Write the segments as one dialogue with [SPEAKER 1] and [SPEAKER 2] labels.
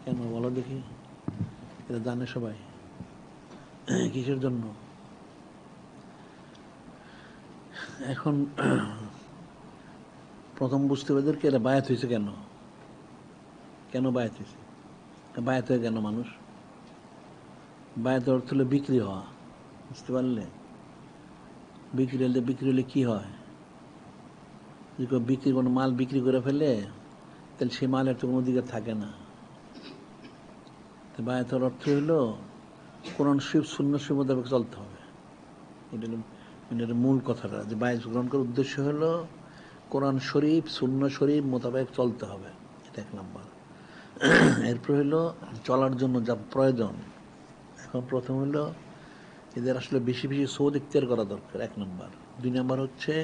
[SPEAKER 1] কেন বলো দেখি, এটা জানে সবাই কিসের জন্য। এখন প্রথম বুঝতে হবে এদেরকে এরা বায়াত হয়েছে কেন, কেন বায়াত হয়েছে, বায়াত হয়ে কেন মানুষ। বায়াতের অর্থ হলো বিক্রি হওয়া, বুঝতে পারলে। বিক্রি হলে কি হয়, যদি বিক্রি কোনো মাল বিক্রি করে ফেলে তাহলে সে মালের তো কোনো অধিকার থাকে না। বায়াতের অর্থ হলো কোরআন শরীফ সুন্নাহ শরীফ মোতাবেক চলতে হবে। এটা মূল কথাটা, যে বায়াত গ্রহণ করার উদ্দেশ্য হলো কোরআন শরীফ সুন্নাহ শরীফ মোতাবেক চলতে হবে, এটা এক নম্বর। এরপর হলো চলার জন্য যা প্রয়োজন। এখন প্রথম হলো এদের আসলে বেশি বেশি সৌদ ইখতিয়ার করা দরকার, এক নম্বর। দুই নম্বর হচ্ছে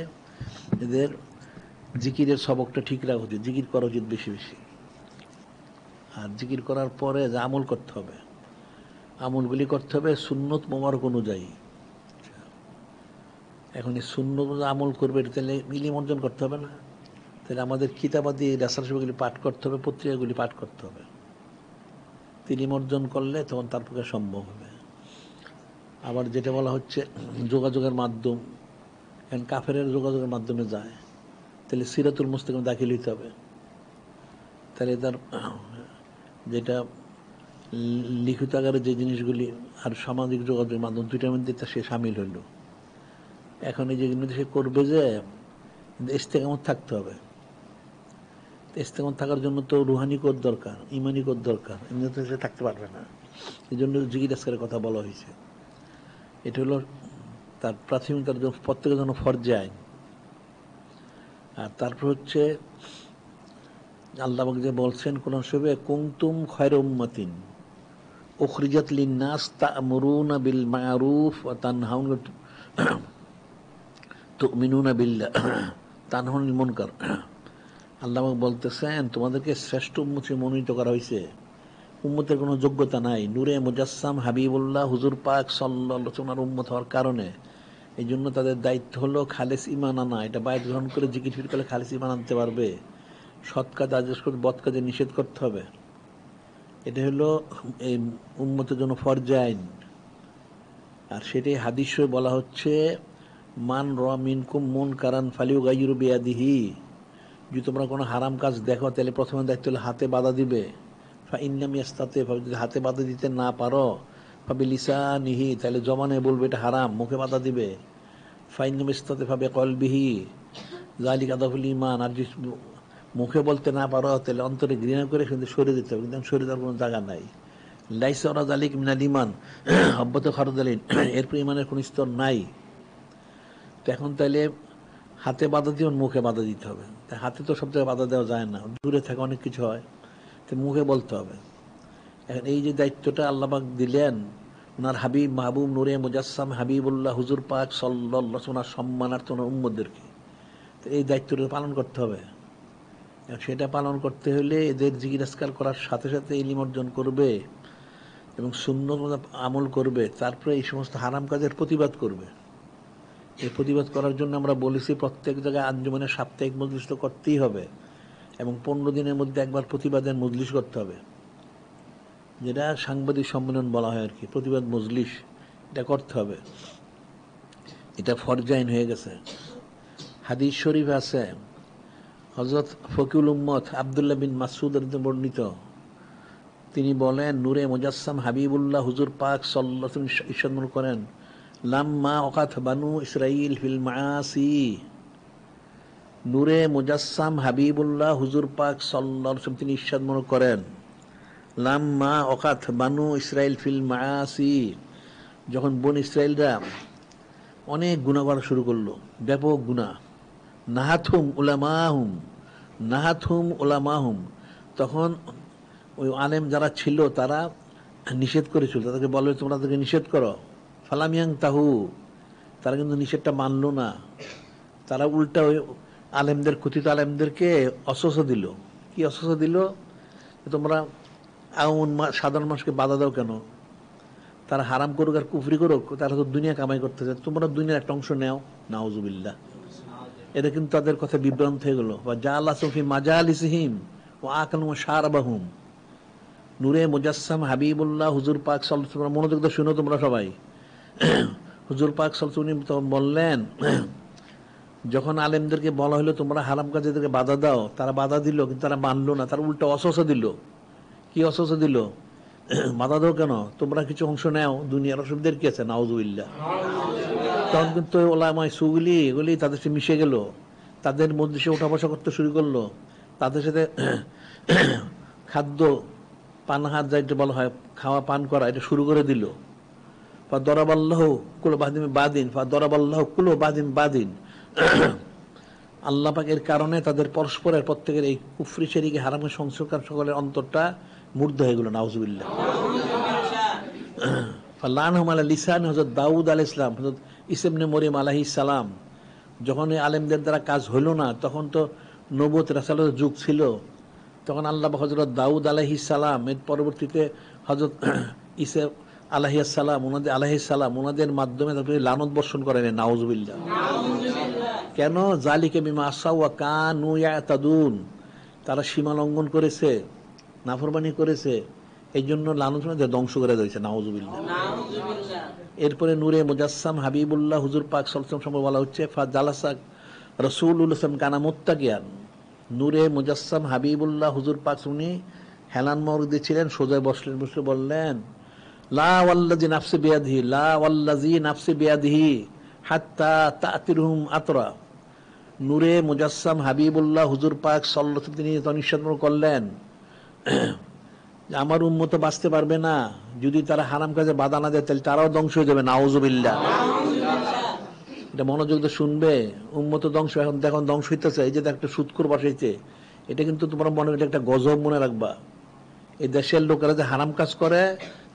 [SPEAKER 1] এদের জিকিরের সবকটা ঠিক রাখা উচিত, জিকির করা উচিত বেশি বেশি। আর জিকির করার পরে যে আমল করতে হবে, আমলগুলি করতে হবে সুন্নত মোবারক অনুযায়ী। এখন এই সুন্নত আমল করবে, তাহলে ইলম অর্জন করতে হবে না, তাহলে আমাদের কিতাবাদি রেসার্চগুলি পাঠ করতে হবে, পত্রিকাগুলি পাঠ করতে হবে। ইলম অর্জন করলে তখন তার পক্ষে সম্ভব হবে। আবার যেটা বলা হচ্ছে যোগাযোগের মাধ্যম, এখন কাফেরের যোগাযোগের মাধ্যমে যায়, তাহলে সিরাতুল মুস্তাকিমে দাখিল হইতে হবে। তাহলে তার যেটা লিখিত আকারে যে জিনিসগুলি আর সামাজিক যোগাযোগের মাধ্যম, দুইটার মধ্যে সে সামিল হইল। এখন এই যে সে করবে যে ইস্তেকামত থাকতে হবে। ইস্তেকামত থাকার জন্য তো রুহানি কোদ দরকার, ইমানি কোদ দরকার, এমনি তো সে থাকতে পারবে না। এই জন্য জিকির আজকের কথা বলা হয়েছে। এটা হলো তার প্রাথমিক, তার প্রত্যেকের জন্য ফরজে আইন। আর তারপর হচ্ছে আল্লাহ যে বলছেন কোরআন শরীফে, কুনতুম খায়রা উম্মাতিন উখরিজাত লিন-নাস তা'মুরুনা বিল মা'রুফ ওয়া তানহাউনা তু'মিনুনা বিল্লাহ তানহাউনা আনিল মুনকার। আল্লাহ বলতেছেন তোমাদেরকে শ্রেষ্ঠ উম্মত মনোনীত করা হয়েছে। উম্মতের কোনো যোগ্যতা নাই, নূরে মুজাসসাম হাবিবুল্লাহ হুজুর পাক সাল্লাল্লাহু আলাইহি ওয়াসাল্লাম উম্মত হওয়ার কারণে। এই জন্য তাদের দায়িত্ব হলো খালেস ঈমান আনা। এটা বায়াত গ্রহণ করে জিকির ফির করলে খালেস ঈমান আনতে পারবে। সৎ কাজ আদেশ করতে, বদ কাজে নিষেধ করতে হবে। এটা হলো এই উম্মতের জন্য ফরজে আইন। আর সেটাই হাদিসে বলা হচ্ছে, মান রা মিনকুম মুনকারান ফালিয়ুগাইয়িরু বিয়াদিহি। যদি তোমরা কোনো হারাম কাজ দেখো তাহলে প্রথমে দায়িত্ব হলো হাতে বাধা দিবে। ফা ইন লাম ইয়াস্তাতি, যদি হাতে বাধা দিতে না পারো, ফা বিলিসানিহি, তাহলে জবানে বলবে এটা হারাম, মুখে বাধা দিবে। ফা ইন লাম ইয়াস্তাতি ফা বিকলবিহি যালিকা আদাফুল ঈমান। আর যদি মুখে বলতে না পারো তাহলে অন্তরে ঘৃণা করে কিন্তু সরে দিতে হবে, কিন্তু সরে দেওয়ার কোনো জায়গা নাই। লাইসা ওরা জালিক মিনাল ঈমান হব্বত খারদালিন, এরপর ঈমানের কোনো স্তর নাই। তো এখন তাইলে হাতে বাধা দিয়ে মুখে বাধা দিতে হবে। তাই হাতে তো সব জায়গায় বাধা দেওয়া যায় না, দূরে থাকে অনেক কিছু হয়, তো মুখে বলতে হবে। এখন এই যে দায়িত্বটা আল্লাহ পাক দিলেন ওনার হাবিব মাহবুব নূরে মুজাসসাম হাবিবুল্লাহ হুজুর পাক সাল্লাল্লাহু আলাইহি ওয়াসাল্লাম সম্মানার্থে ওনার উম্মতদেরকে, তো এই দায়িত্বটা পালন করতে হবে। সেটা পালন করতে হলে এদের জিকির আজকার করার সাথে সাথে ইলম অর্জন করবে এবং সুন্নত আমল করবে। তারপরে এই সমস্ত হারাম কাজের প্রতিবাদ করবে। এই প্রতিবাদ করার জন্য আমরা বলেছি প্রত্যেক জায়গায় আঞ্জুমানের সাপ্তাহিক মজলিস তো করতেই হবে, এবং 15 দিনের মধ্যে একবার প্রতিবাদের মজলিস করতে হবে, যেটা সাংবাদিক সম্মেলন বলা হয় আর কি, প্রতিবাদ মজলিস, এটা করতে হবে। এটা ফরজে আইন হয়ে গেছে। হাদিস শরীফ আছে, হযরত ফকিউল উম্মত আব্দুল্লাহ বিন মাসউদ বর্ণিত, তিনি বলেন নূরে মুজাসসাম হাবিবুল্লাহ হুজুর পাক সাল্লাল্লাহু আলাইহি ওয়াসাল্লাম ইরশাদ করেন, লাম্মা ওয়াকাত বানু ইসরাঈল ফিল মাআসি। নূরে মুজাসসাম হাবিবুল্লাহ হুজুর পাক সাল্লাল্লাহু আলাইহি ওয়াসাল্লাম তিনি ইরশাদ করেন, লাম্মা ওয়াকাত বানু ইসরাঈল ফিল মাআসি, যখন বনি ইসরাঈলরা অনেক গুনাহ করা শুরু করলো, ব্যাপক গুনাহ, নাহাতুম উলামাহুম, তখন ওই আলেম যারা ছিল তারা নিষেধ করেছিল, তাদেরকে বলে তোমরা তাদেরকে নিষেধ করো। ফালামিয়াং তাহু, তারা কিন্তু নিষেধটা মানলো না। তারা উল্টা ওই আলেমদের, কথিত আলেমদেরকে অস্বস্তি দিল। কি অস্বস্তি দিল? তোমরা সাধারণ মানুষকে বাধা দাও কেন? তারা হারাম করুক আর কুফরি করুক, তারা তো দুনিয়া কামাই করতেছে, তোমরা দুনিয়ার একটা অংশ নেও। নাউজুবিল্লাহ। এটা কিন্তু তাদের কথা বিভ্রান্ত হয়ে গেল। বা জালা সফি মাজালিসহিম ও আকালু শারবাহুম, নূরে মুজাসসাম হাবিবুল্লাহ হুজুর পাক সাল্লাল্লাহু আলাইহি ওয়াসাল্লাম, মনোযোগ দিয়ে শুনো তোমরা সবাই। হুজুর পাক সাল্লাল্লাহু আলাইহি ওয়াসাল্লাম বললেন, যখন আলেমদেরকে বলা হলো তোমরা হারাম কাজেদেরকে বাধা দাও, তারা বাধা দিল, কিন্তু তারা মানলো না, তারা উল্টা অসহসা দিল। কি অসহসা দিল? বাধা দাও কেন, তোমরা কিছু অংশ নেও, দুনিয়ার অসুবিধার কি আছে, নাউজুবিল্লাহ। তখন কিন্তু ওলামায়ে সুগুলি এগুলি তাদের সাথে মিশে গেল, তাদের মধ্যে সে ওঠা বসা করতে শুরু করলো, তাদের সাথে খাদ্য পানাহার যাইতে বলা হয়, খাওয়া পান করা, এটা শুরু করে দিল। দরাবাল্লাহ কুলো বাদিন বাদিন, দরাবাল্লাহ কুলো বাদিন বাদিন। আল্লাহ পাকের কারণে তাদের পরস্পরের প্রত্যেকের এই কুফরি শিরকে হারামের সংস্কার সকলের অন্তরটা মূর্ধ হয়ে গেল, নাউজুবিল্লাহ। ফালানহুম আলা লিসান হযরত দাউদ আলাইহিস সালাম, হযরত ঈসা ইবনে মরিয়ম আলাইহিস সালাম। যখন এই আলেমদের দ্বারা কাজ হইল না, তখন তো নবুয়ত রাসালাতের যুগ ছিল, তখন আল্লাহ হযরত দাউদ আলাইহিস সালাম এর পরবর্তীতে হযরত ঈসা আলাইহিস সালাম ওনাদের মাধ্যমে তারপরে লানত বর্ষণ করেন, নাউজুবিল্লাহ। কেন? জালিকা বিমা আসাউ ওয়া কানু ইয়াতাদুন, তারা সীমা লঙ্ঘন করেছে, নাফরমানি করেছে, এই জন্য লানত ধ্বংস করে দিয়েছে, নাউজুবিল্লাহ। এরপরে নূরে মুজাসসাম হাবিবুল্লাহ হুজুর পাক সাল্লাল্লাহু আলাইহি ওয়াসাল্লাম সম্পর্কে বলা হচ্ছে, ফাজালাসা রাসূলুল্লাহ সাল্লাল্লাহু আলাইহি ওয়াসাল্লাম কানা মুত্তাকিয়ান। নূরে মুজাসসাম হাবিবুল্লাহ হুজুর পাক উনি হেলান মওরদে ছিলেন, সোজায় বসলেন, বসে বললেন, লা ওয়াল্লাযী নাফসি বিয়াদিহি, লা ওয়াল্লাযী নাফসি বিয়াদিহি হাত্তা তা'তিরহুম আতরা। নূরে মুজাসসাম হাবিবুল্লাহ হুজুর পাক সাল্লাল্লাহু আলাইহি ওয়াসাল্লাম তিনি নিষেধ করলেন, আমার উম্মত বাঁচতে পারবে না যদি তারা হারাম কাজে বাধা না দেয়, তাহলে তারাও ধ্বংস হয়ে যাবে, নাউজুবিল্লাহ। এটা মনোযোগ দিয়ে শুনবে, উম্মত ধ্বংস এখন দেখুন ধ্বংস হইতেছে। এই যে একটা সুদখোর বসাইছে, এটা কিন্তু তোমরা মনে, এটা একটা গজব মনে রাখবা। এই দেশের লোকেরা যে হারাম কাজ করে,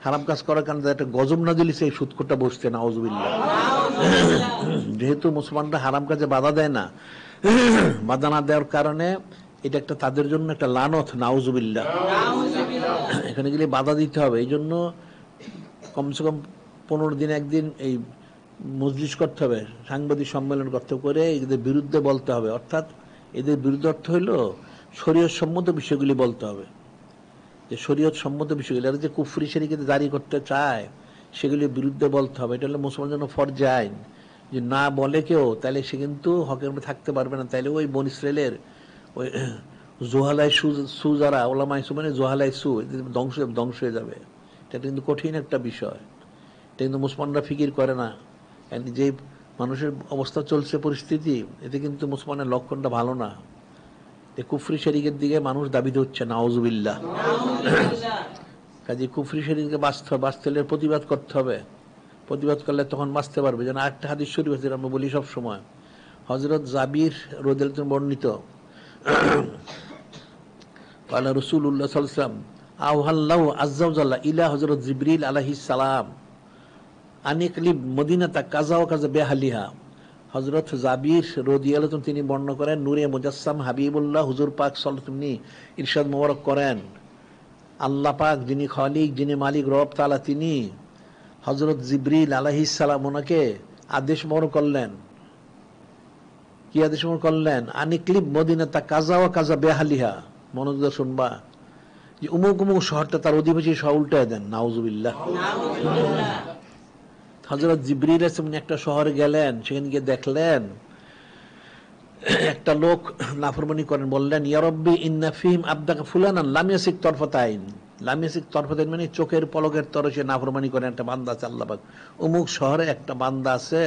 [SPEAKER 1] হারাম কাজ করার কারণে একটা গজব না দিলে সেই সুদখোরটা বসছে, নাউজুবিল্লাহ। যেহেতু মুসলমানরা হারাম কাজে বাধা দেয় না, বাধা না দেওয়ার কারণে এটা একটা তাদের জন্য একটা লানত, নাউজুবিল্লাহ। এখানে গেলে বাধা দিতে হবে। এই জন্য কমসে কম 15 দিন একদিন এই মজলিস করতে হবে, সাংবাদিক সম্মেলন করতে, করে এদের বিরুদ্ধে বলতে হবে। অর্থাৎ এদের বিরুদ্ধে অর্থ হইল শরীয়ত সম্মত বিষয়গুলি বলতে হবে, যে শরীয়ত সম্মত বিষয়গুলি, এরা যে কুফরি শিরকে জারি করতে চায় সেগুলির বিরুদ্ধে বলতে হবে। এটা হলো মুসলমানের জন্য ফরজ আইন, যে না বলে কেউ তাহলে সে কিন্তু হকের মধ্যে থাকতে পারবে না। তাইলে ওই বনী ইসরাইলের ওই জোহালাই সু যারা ওলামায়ে সু মানে জোহালাই সু, ধ্বংস হয়ে যাবে। এটা কিন্তু কঠিন একটা বিষয়, এটা কিন্তু মুসলমানরা ফিকির করে না। যে মানুষের অবস্থা চলছে পরিস্থিতি, এতে কিন্তু মুসলমানের লক্ষণটা ভালো না। কুফরি শরীকের দিকে মানুষ দাবিত হচ্ছে, নাউজুবিল্লাহ। কাজে কুফরি শরীরকে বাঁচতে হলে প্রতিবাদ করতে হবে। প্রতিবাদ করলে তখন বাঁচতে পারবে। যেন একটা হাদিস শরীফ আছে, আমরা বলি সব সময়, হযরত জাবির রাদিয়াল্লাহু আনহু বর্ণিত, ক্বালা রাসূলুল্লাহ সাল্লাল্লাহু আলাইহি ওয়াসাল্লাম আওহাল্লাহু আযজা ওয়া জাল্লা ইলা হযরত জিবরিল আলাইহিস সালাম আনিকলিব মদিনাতা কাযা ওয়া কাযা বিআহলিহা। হযরত জাবির রাদিয়াল্লাহু আনহু তিনি বর্ণনা করেন, নূরে মুজাসসাম হাবিবুল্লাহ হুজুর পাক সাল্লাল্লাহু আলাইহি ওয়াসাল্লাম ইরশাদ মোবারক করেন, আল্লাহ পাক যিনি খালিক, যিনি মালিক রব তাআলা, তিনি হযরত জিবরিল আলাইহিস সালাম ওনাকে আদেশ মোবারক করলেন। কি আদেশ মোবারক করলেন? আনিকলিব মদিনাতা কাযা ওয়া কাযা বিআহলিহা। মনোযোগ দিয়ে শুনবা, যে অমুক অমুক শহরটা তার অধিবাসী সহ উল্টায় দেন, নাউজুবিল্লাহ। হযরত জিবরিল একটা শহরে গেলেন, সেখানে গিয়ে দেখলেন একটা লোক নাফরমানি করেন, বললেন, ইয়া রাব্বি ইন্না ফীহিম আবদাকা ফুলানান লাম ইয়াসিক তরফাতাইন। লাম ইয়াসিক তরফাতাইন মানে চোখের পলকের তরে সে নাফরমানি করে একটা বান্দা আছে। আল্লাহ পাক অমুক শহরে একটা বান্দা আছে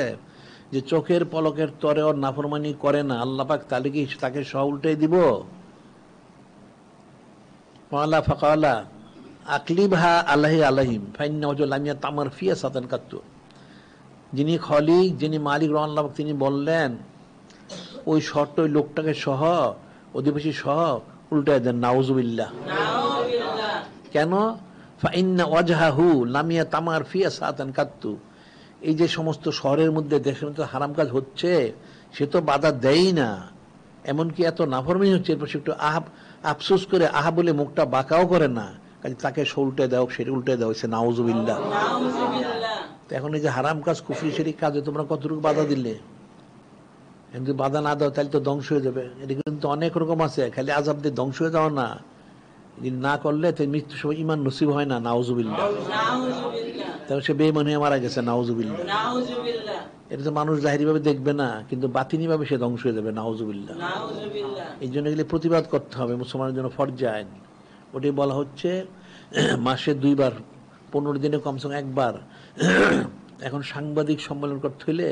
[SPEAKER 1] যে চোখের পলকের তরে ওর নাফরমানি করে না, আল্লাহ পাক তাহলে কি তাকে সহ উল্টাই দিব? ওয়ালা ফাকালা আকলিবহা আলাহি আলাহিম ফাইন্না ওয়াজু লাম ইয়াতামার ফিয়া সাতান কাত্তু। যিনি খলিক, যিনি মালিক আল্লাহ পাক, তিনি বললেন ওই শর্ত ওই লোকটাকে সহ অধিবাসী সহ উল্টায় দেন, নাউজুবিল্লাহ। কেন? ফাইন্না ওয়াজহাহু লাম ইয়াতামার ফিয়া সাতান কাত্তু। এই যে সমস্ত শহরের মধ্যে, দেশের মধ্যে হারাম কাজ হচ্ছে, সে তো বাধা দেয়ই না, এমনকি এত নাফরমানি হচ্ছে, এরপর সে একটু আফসোস করে আহা বলে মুখটা বাঁকাও করে না, কাজে তাকে উল্টে দেও, সেটা উল্টে দেওয়া হয়েছে, নাউজুবিল্লাহ। এখন এই যে হারাম কাজ, কুফরি শিরক কাজে তোমরা কতটুকু বাধা দিলে? যদি বাধা না দাও তাহলে তো ধ্বংস হয়ে যাবে। এটা কিন্তু অনেক রকম আছে, খালি আযাব দিয়ে ধ্বংস হয়ে যাওয়া না, না করলে মৃত্যুর সময় ইমান নসিব হয় না, নাউজুবিল্লাহ। তাহলে সে বেঈমান হয়ে মারা গেছে, নাউজুবিল্লাহ। এটা তো মানুষ জাহিরিভাবে দেখবে না, কিন্তু বাতিনিভাবে সে ধ্বংস হয়ে যাবে, নাউজুবিল্লাহ। এই জন্য এগুলি প্রতিবাদ করতে হবে, মুসলমানের জন্য ফরজ আইন। ওটাই বলা হচ্ছে মাসে 2 বার, 15 দিনে কমসে কম 1 বার। এখন সাংবাদিক সম্মেলন করতে হইলে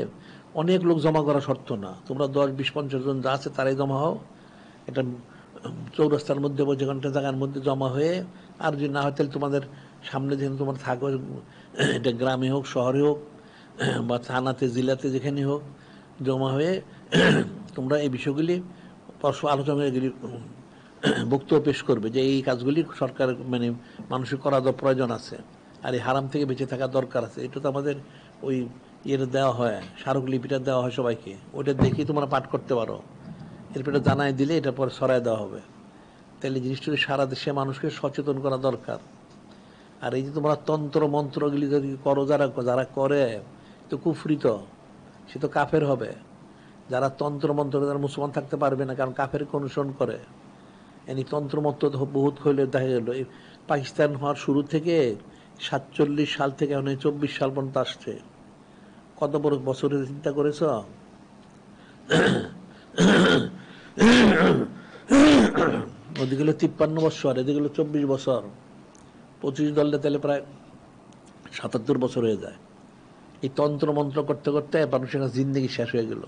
[SPEAKER 1] অনেক লোক জমা করা শর্ত না, তোমরা 10, 20, 50 জন যা আছে তারাই জমা হও, এটা চৌরাস্তার মধ্যে বা যে কোনটা জায়গার মধ্যে জমা হয়ে, আর যদি না হয় তাহলে তোমাদের সামনে যেখানে তোমার থাকো, এটা গ্রামে হোক, শহরে হোক, বা থানাতে, জেলাতে, যেখানে হোক, জমা হয়ে তোমরা এই বিষয়গুলি পরস্পর আলোচনা, এগুলি বক্তব্য পেশ করবে যে এই কাজগুলি সরকার মানে মানুষের করা প্রয়োজন আছে, আর এই হারাম থেকে বেঁচে থাকা দরকার আছে। এটা তো আমাদের ওই ইয়েটা দেওয়া হয়, স্মারকলিপিটা দেওয়া হয় সবাইকে, ওটা দেখি তোমরা পাঠ করতে পারো, এরপরে জানাই দিলে এটা পরে সরাই দেওয়া হবে। তাহলে জিনিসটা সারা দেশে মানুষকে সচেতন করা দরকার। আর এই যে তোমরা তন্ত্র মন্ত্রগুলি যদি করো, যারা করে তো কুফরিত, সে তো কাফের হবে। যারা তন্ত্র মন্ত্র, যারা মুসলমান থাকতে পারবে না, কারণ কাফের অনুসরণ করে। এনি তন্ত্র মন্ত্র বহুত হইলে দেখা গেল এই পাকিস্তান হওয়ার শুরু থেকে 47 সাল থেকে 24 সাল পর্যন্ত আসছে, কত বড় বছরের চিন্তা করেছ? ওদিকে 53 বছর, এদিকে 24 বছর, 25 দলে তাহলে প্রায় 77 বছর হয়ে যায়। এই তন্ত্র মন্ত্র করতে করতে মানুষের জিন্দগি শেষ হয়ে গেল।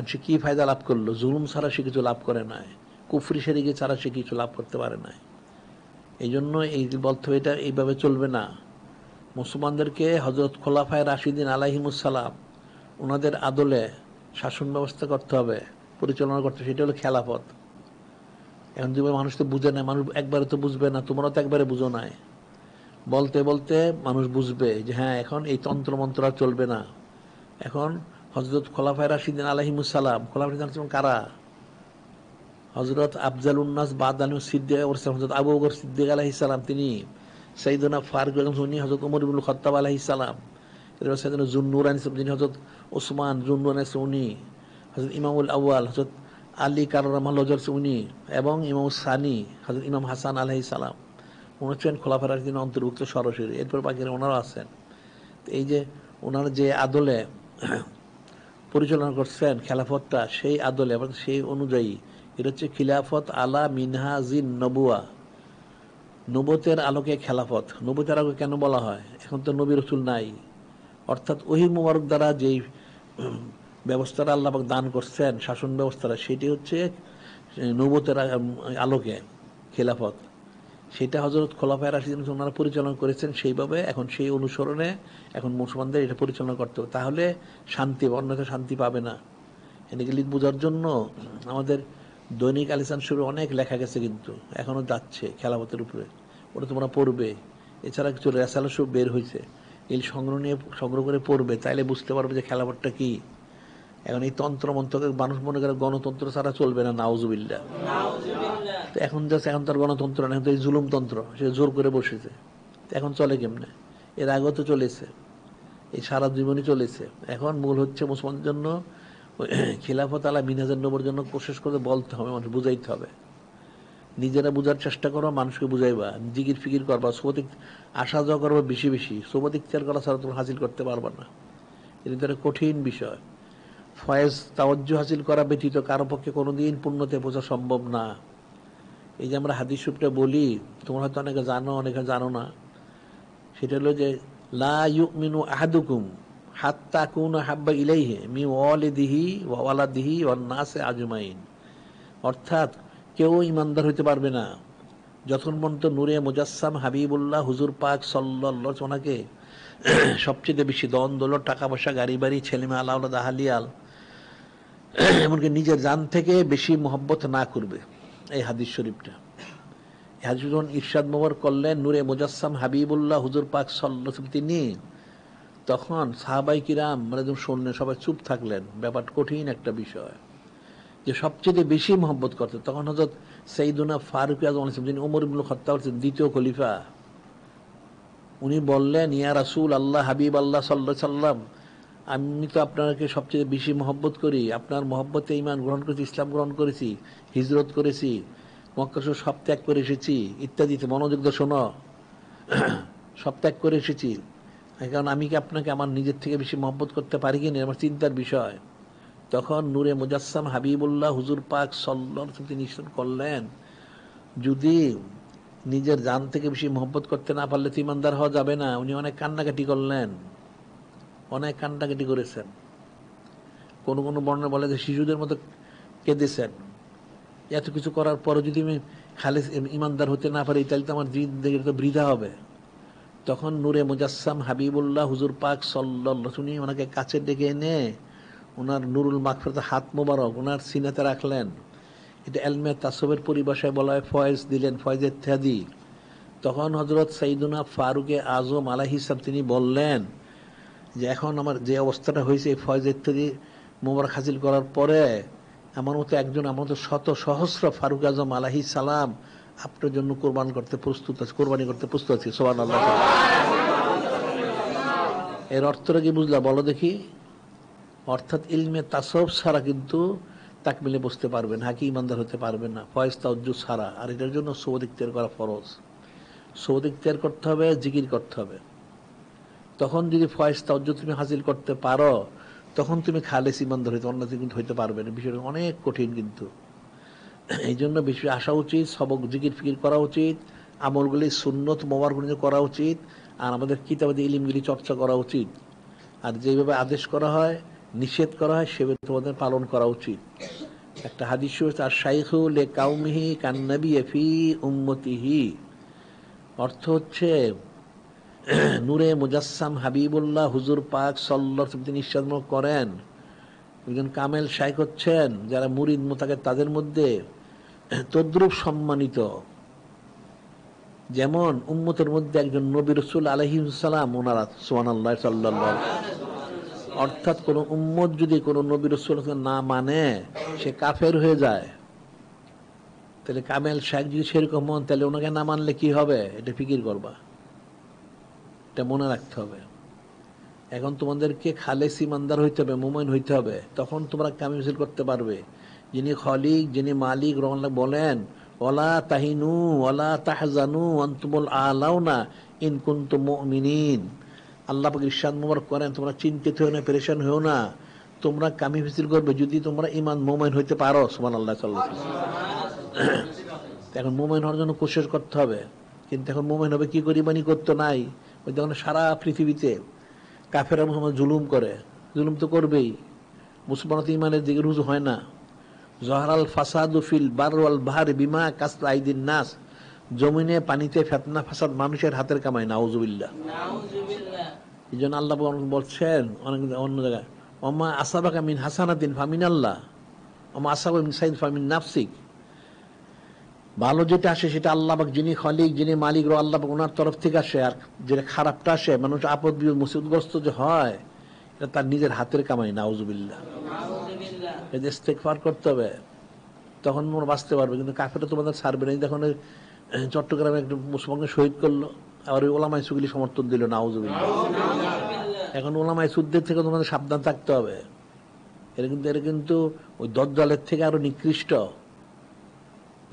[SPEAKER 1] সে কি ফায়দা লাভ করলো? জুলুম ছাড়া সে কিছু লাভ করে নাই, কুফরি শরিকি ছাড়া সে কিছু লাভ করতে পারে নাই। এই জন্য এই বলতে হবে, এটা এইভাবে চলবে না। মুসলমানদেরকে হযরত খোলাফায়ে রাশিদিন আলাইহিমুসসালাম ওনাদের আদলে শাসন ব্যবস্থা করতে হবে, পরিচালনা করতে হবে, সেটা হলো খেলাফত। এখন যদি মানুষ তো বুঝে না, মানুষ একবারে তো বুঝবে না, তোমরা তো একবারে বুঝো নাই। বলতে বলতে মানুষ বুঝবে যে হ্যাঁ, এখন এই তন্ত্র মন্ত্র আর চলবে না। এখন হযরত খোলাফায়ে রাশিদিন আলাইহিমুসসালাম, খোলাফায়ে রাশিদিন কারা? হযরত আফজালুন নাস বাদানি সিদ্দিক, হযরত আবু বকর সিদ্দিক আলাইহিস সালাম তিনি, সাইয়েদনা ফারুক উনি, হযরত ওমর ইবনুল খাত্তাব আলাইহিস সালাম, এরপর সাইয়েদনা যুন্নুরাইন যিনি, হযরত ওসমান যুন্নুরাইন উনি, হযরত ইমামুল আউয়াল হযরত আলী কাররামাল্লাহু ওয়াজহু উনি, এবং ইমাম সানি হযরত ইমাম হাসান আলাইহিস সালাম, উনি হচ্ছেন খোলাফায়ে রাশিদিন অন্তর্ভুক্ত সরাসরি। এরপর বাকিরা ওনারা আছেন। এই যে ওনার যে আদলে পরিচালনা করছেন খেলাফতটা, সেই আদলে এবং সেই অনুযায়ী এটা হচ্ছে খিলাফত আলা মিনহাজিন নবুয়া, নবুয়তের আলোকে খেলাফত। নবুয়তের আলোকে কেন বলা হয়? এখন তো নবী রাসূল নাই, অর্থাৎ ওহী মুবারক দ্বারা যেই ব্যবস্থাটা আল্লাহ পাক দান করছেন, শাসন ব্যবস্থাটা, সেটি হচ্ছে নবুয়তের আলোকে খেলাফত। সেটা হযরত খোলাফায়ে রাশিদিন ওনারা পরিচালনা করেছেন সেইভাবে। এখন সেই অনুসরণে এখন মুসলমানদের এটা পরিচালনা করতে হবে, তাহলে শান্তি, অন্যথা শান্তি পাবে না। এদিকে বোঝার জন্য আমাদের দৈনিক আলিসান শরীফে অনেক লেখা গেছে, কিন্তু এখনো যাচ্ছে খেলাফতের উপরে, ওটা তোমরা পড়বে। এছাড়া কিছু রেসালা সব বের হয়েছে, এই সংগ্রহ করে পড়বে, তাইলে বুঝতে পারবে যে খেলাফতটা কি। এখন এই তন্ত্র মন্ত্রকে মানুষ মনে করে গণতন্ত্র ছাড়া চলবে না, নাউজুবিল্লাহ। তো এখন যাচ্ছে, এখন তার গণতন্ত্র না, এখন তো এই জুলুমতন্ত্র, সে জোর করে বসেছে। এখন চলে কেমনে? এর আগেও তো চলেছে, এই সারা জীবনই চলেছে। এখন মূল হচ্ছে মুসলমানদের জন্য খিলাফত আলা মিনহাজের নবর জন্য কোশিশ করে বলতে হবে, মানুষ বুঝাইতে হবে। নিজেরা বুঝার চেষ্টা করো, মানুষকে বুঝাইবা, জিকির ফিকির করবা, সোবতিক আসা যাওয়া করবা বেশি বেশি, সোবতিক ইখতিয়ার করা ছাড়া তুমি হাসিল করতে পারবা না। এটা একটা কঠিন বিষয়। ফয়েজ তাওয়াজ্জু হাসিল করা ব্যতীত কারো পক্ষে কোনোদিন পূর্ণতে পৌঁছা সম্ভব না। এই যে আমরা হাদিস শরীফটা বলি, তোমরা হয়তো অনেকে জানো, অনেকে জানো না। সেটা হলো যে লা ইউমিনু আহাদুকুম হাত্তা কুনা হাব্বা ইলাইহি মিন ওয়ালিদিহি ওয়া ওয়ালাদিহি ওয়ান নাসি আজমাইন। অর্থাৎ কেউ ইমানদার হইতে পারবে না যতক্ষণ পর্যন্ত নূরে মুজাসসাম হাবিবুল্লাহ হুজুর পাক সাল্লাল্লাহু আলাইহি ওয়াসাল্লাম ওনাকে সবচেয়ে বেশি দন দৌলত, টাকা পয়সা, গাড়ি বাড়ি, ছেলেমেয়ে, আলাউলাদ, আহলিয়াল, এমনকি নিজের জান থেকে বেশি মহব্বত না করবে। এই হাদিস শরীফটা, এই হাদিস যখন ইরশাদ মোবারক করলেন নূরে মুজাসসাম হাবিবুল্লাহ হুজুর পাক সাল্লাল্লাহু আলাইহি ওয়াসাল্লাম তিনি, তখন সাহাবাই কিরাম মানে যখন শুনলেন সবাই চুপ থাকলেন। ব্যাপার কঠিন একটা বিষয়, যে সবচেয়ে বেশি মহব্বত করতে। তখন হযরত সাইয়েদুনা ফারুক আযম, যিনি ওমর ইবনুল খাত্তাব দ্বিতীয় খলিফা, উনি বললেন, ইয়া রাসূল আল্লাহ, হাবিব আল্লাহ সাল্লাল্লাহু আলাইহি ওয়াসাল্লাম, আমি তো আপনাকে সবচেয়ে বেশি মহব্বত করি, আপনার মহব্বতে ঈমান গ্রহণ করেছি, ইসলাম গ্রহণ করেছি, হিজরত করেছি, মক্কা শহর সব ত্যাগ করে এসেছি ইত্যাদিতে মনোযোগ দিয়ে শোনো, সব ত্যাগ করে এসেছি, কারণ আমি কি আপনাকে আমার নিজের থেকে বেশি মহব্বত করতে পারি কিনা, আমার চিন্তার বিষয়। তখন নূরে মুজাসসাম হাবিবুল্লাহ হুজুর পাক সাল্লাল্লাহু আলাইহি ওয়াসাল্লাম তিনি নিশ্চয় করলেন, যদি নিজের জান থেকে বেশি মহব্বত করতে না পারলে তো ইমানদার হওয়া যাবে না। উনি অনেক কান্নাকাটি করলেন, অনেক কান্নাকাটি করেছেন। কোনো কোনো বর্ণনা বলে যে শিশুদের মতো কেঁদেছেন। এত কিছু করার পরও যদি আমি খালেস ইমানদার হতে না পারি তাহলে তো আমার জিন্দেগি তো বৃথা হবে। তখন নূরে মুজাসসাম হাবিবুল্লাহ হুজুর পাক সাল্লাল্লাহু আলাইহি ওয়াসাল্লাম ওনাকে কাছে ডেকে এনে ওনার নুরুল মাগফিরাত হাত মোবারক ওনার সিনাতে রাখলেন। এটা এলমে তাসবের পরিভাষায় বলা হয় ফয়েজ দিলেন, ফয়েজের ইত্যাদি। তখন হযরত সাইয়্যিদুনা ফারুকে আজম আলাইহিস সালাম তিনি বললেন যে এখন আমার যে অবস্থাটা হয়েছে এই ফয়েজ ইত্যাদি মোবারক হাসিল করার পরে আমার মতো একজন, আমার মতো শত সহস্র ফারুক আজম আলাইহিস সালাম আপনার জন্য কোরবানি করতে প্রস্তুত আছে। সুবহানাল্লাহ। এর অর্থটা কি বুঝলা বলো দেখি? অর্থাৎ ইলমে তাসাউফ ছাড়া কিন্তু তাকমিলে বুঝতে পারবেন, হাকি ইমানদার হতে পারবেন না, ফয়েজ তাওজ্জুহ ছাড়া। আর এটার জন্য সুবত ইখতিয়ার করা ফরজ, সুবত ইখতিয়ার করতে হবে, জিকির করতে হবে। তখন যদি ফয়েজ তাওজ্জুহ তুমি হাসিল করতে পারো তখন তুমি খালেস ইমানদার হইতে, অন্যদিকে কিন্তু হইতে পারবে না। বিষয়টা অনেক কঠিন কিন্তু। এই জন্য বেশি আসা উচিত, সবক জিকির ফিকির করা উচিত, আমলগুলি সুন্নত মোবারকগুলি করা উচিত, আর আমাদের কিতাবাদি ইলমগুলি চর্চা করা উচিত। আর যেভাবে আদেশ করা হয়, নিষেধ করা হয়, সেভাবে তোমাদের পালন করা উচিত। একটা হাদিস হচ্ছে আর শাইখু লে কাউমিহি কান্নাবি ফি উম্মতিহি। অর্থ হচ্ছে নূরে মুজাসসাম হাবিবুল্লাহ হুজুর পাক সাল্লাল্লাহু আলাইহি ওয়াসাল্লাম তিনি ইরশাদ করেন, একজন কামেল শাইখ হচ্ছেন যারা মুরিদ মোতাকে তাদের মধ্যে তদ্রূপ সম্মানিত যেমন উম্মতের মধ্যে একজন নবী রাসূল আলাইহিস সালাম ওনারা। সুবহানাল্লাহ সাল্লাল্লাহু আলাইহি। অর্থাৎ কোন উম্মত যদি কোন নবী রাসূলকে না মানে সে কাফের হয়ে যায়। তাহলে কামেল শাইখ যদি সেরকম হন তাহলে ওনাকে না মানলে কি হবে, এটা ফিকির করবা, এটা মনে রাখতে হবে। এখন তোমাদেরকে খালেস ইমানদার হইতে হবে, মুমিন হইতে হবে, তখন তোমরা কামিল হাসিল করতে পারবে। যিনি খলিক, যিনি মালিক বলেন ওয়ালা তাহিনু ওয়ালা তাহজানু আনতুমুল আলাউনা ইন কুনতুম মুমিনিন। আল্লাহ পাক ইরশাদ মোবারক করেন তোমরা চিন্তিত হও না, পেরেশান হও না, তোমরা কামিল হাসিল করবে যদি তোমরা ঈমান মুমিন হইতে পারো। সুবহানাল্লাহ সাল্লাল্লাহু আলাইহি ওয়াসাল্লাম। এখন মুমিন হওয়ার জন্য কোশিশ করতে হবে, কিন্তু এখন মুমিন হবে কি করে? ইমানই করতে নাই। ওই দেখুন সারা পৃথিবীতে কাফেরা মুসলমান জুলুম করে, জুলুম তো করবেই, মুসলমান তো ইমানের দিকে রুজু হয় না। জহরাল ফাসাদু ফিল বাররি ওয়াল বাহরি বিমা কাসবা আইদিন নাস। জমিনে পানিতে ফিতনা ফাসাদ মানুষের হাতের কামাই। নাউজুবিল্লাহ। এই জন্য আল্লাহ বলছেন অনেক অন্য জায়গায় ওমা আসাবাকা মিন হাসানাতিন ফামিন আল্লাহ ওমা আসাবা মিন সাইয়্যিন ফামিন নাফসিক। ভালো যেটা আসে সেটা আল্লাহ পাক, যিনি খালিক, যিনি মালিক, আল্লাহ পাক ওনার তরফ থেকে আসে। আর যেটা খারাপটা আসে, মানুষ আপদ বিপদ মুসিবতগ্রস্ত যে হয়, এটা তার নিজের হাতের কামাই। নাউজুবিল্লাহ। এই যে ইস্তেগফার করতে হবে, তখন মোর বাঁচতে পারবে। কিন্তু কাফেররা তোমাদের ছাড়বে না। দেখুন চট্টগ্রামে একটা মুসলমানকে শহীদ করলো, আর ওই ওলামায়ে সুগুলি সমর্থন দিল। নাউজুবিল্লাহ। এখন ওলামায়ে সুদের থেকে তোমাদের সাবধান থাকতে হবে। এরা কিন্তু ওই দজ্জালের থেকে আরো নিকৃষ্ট।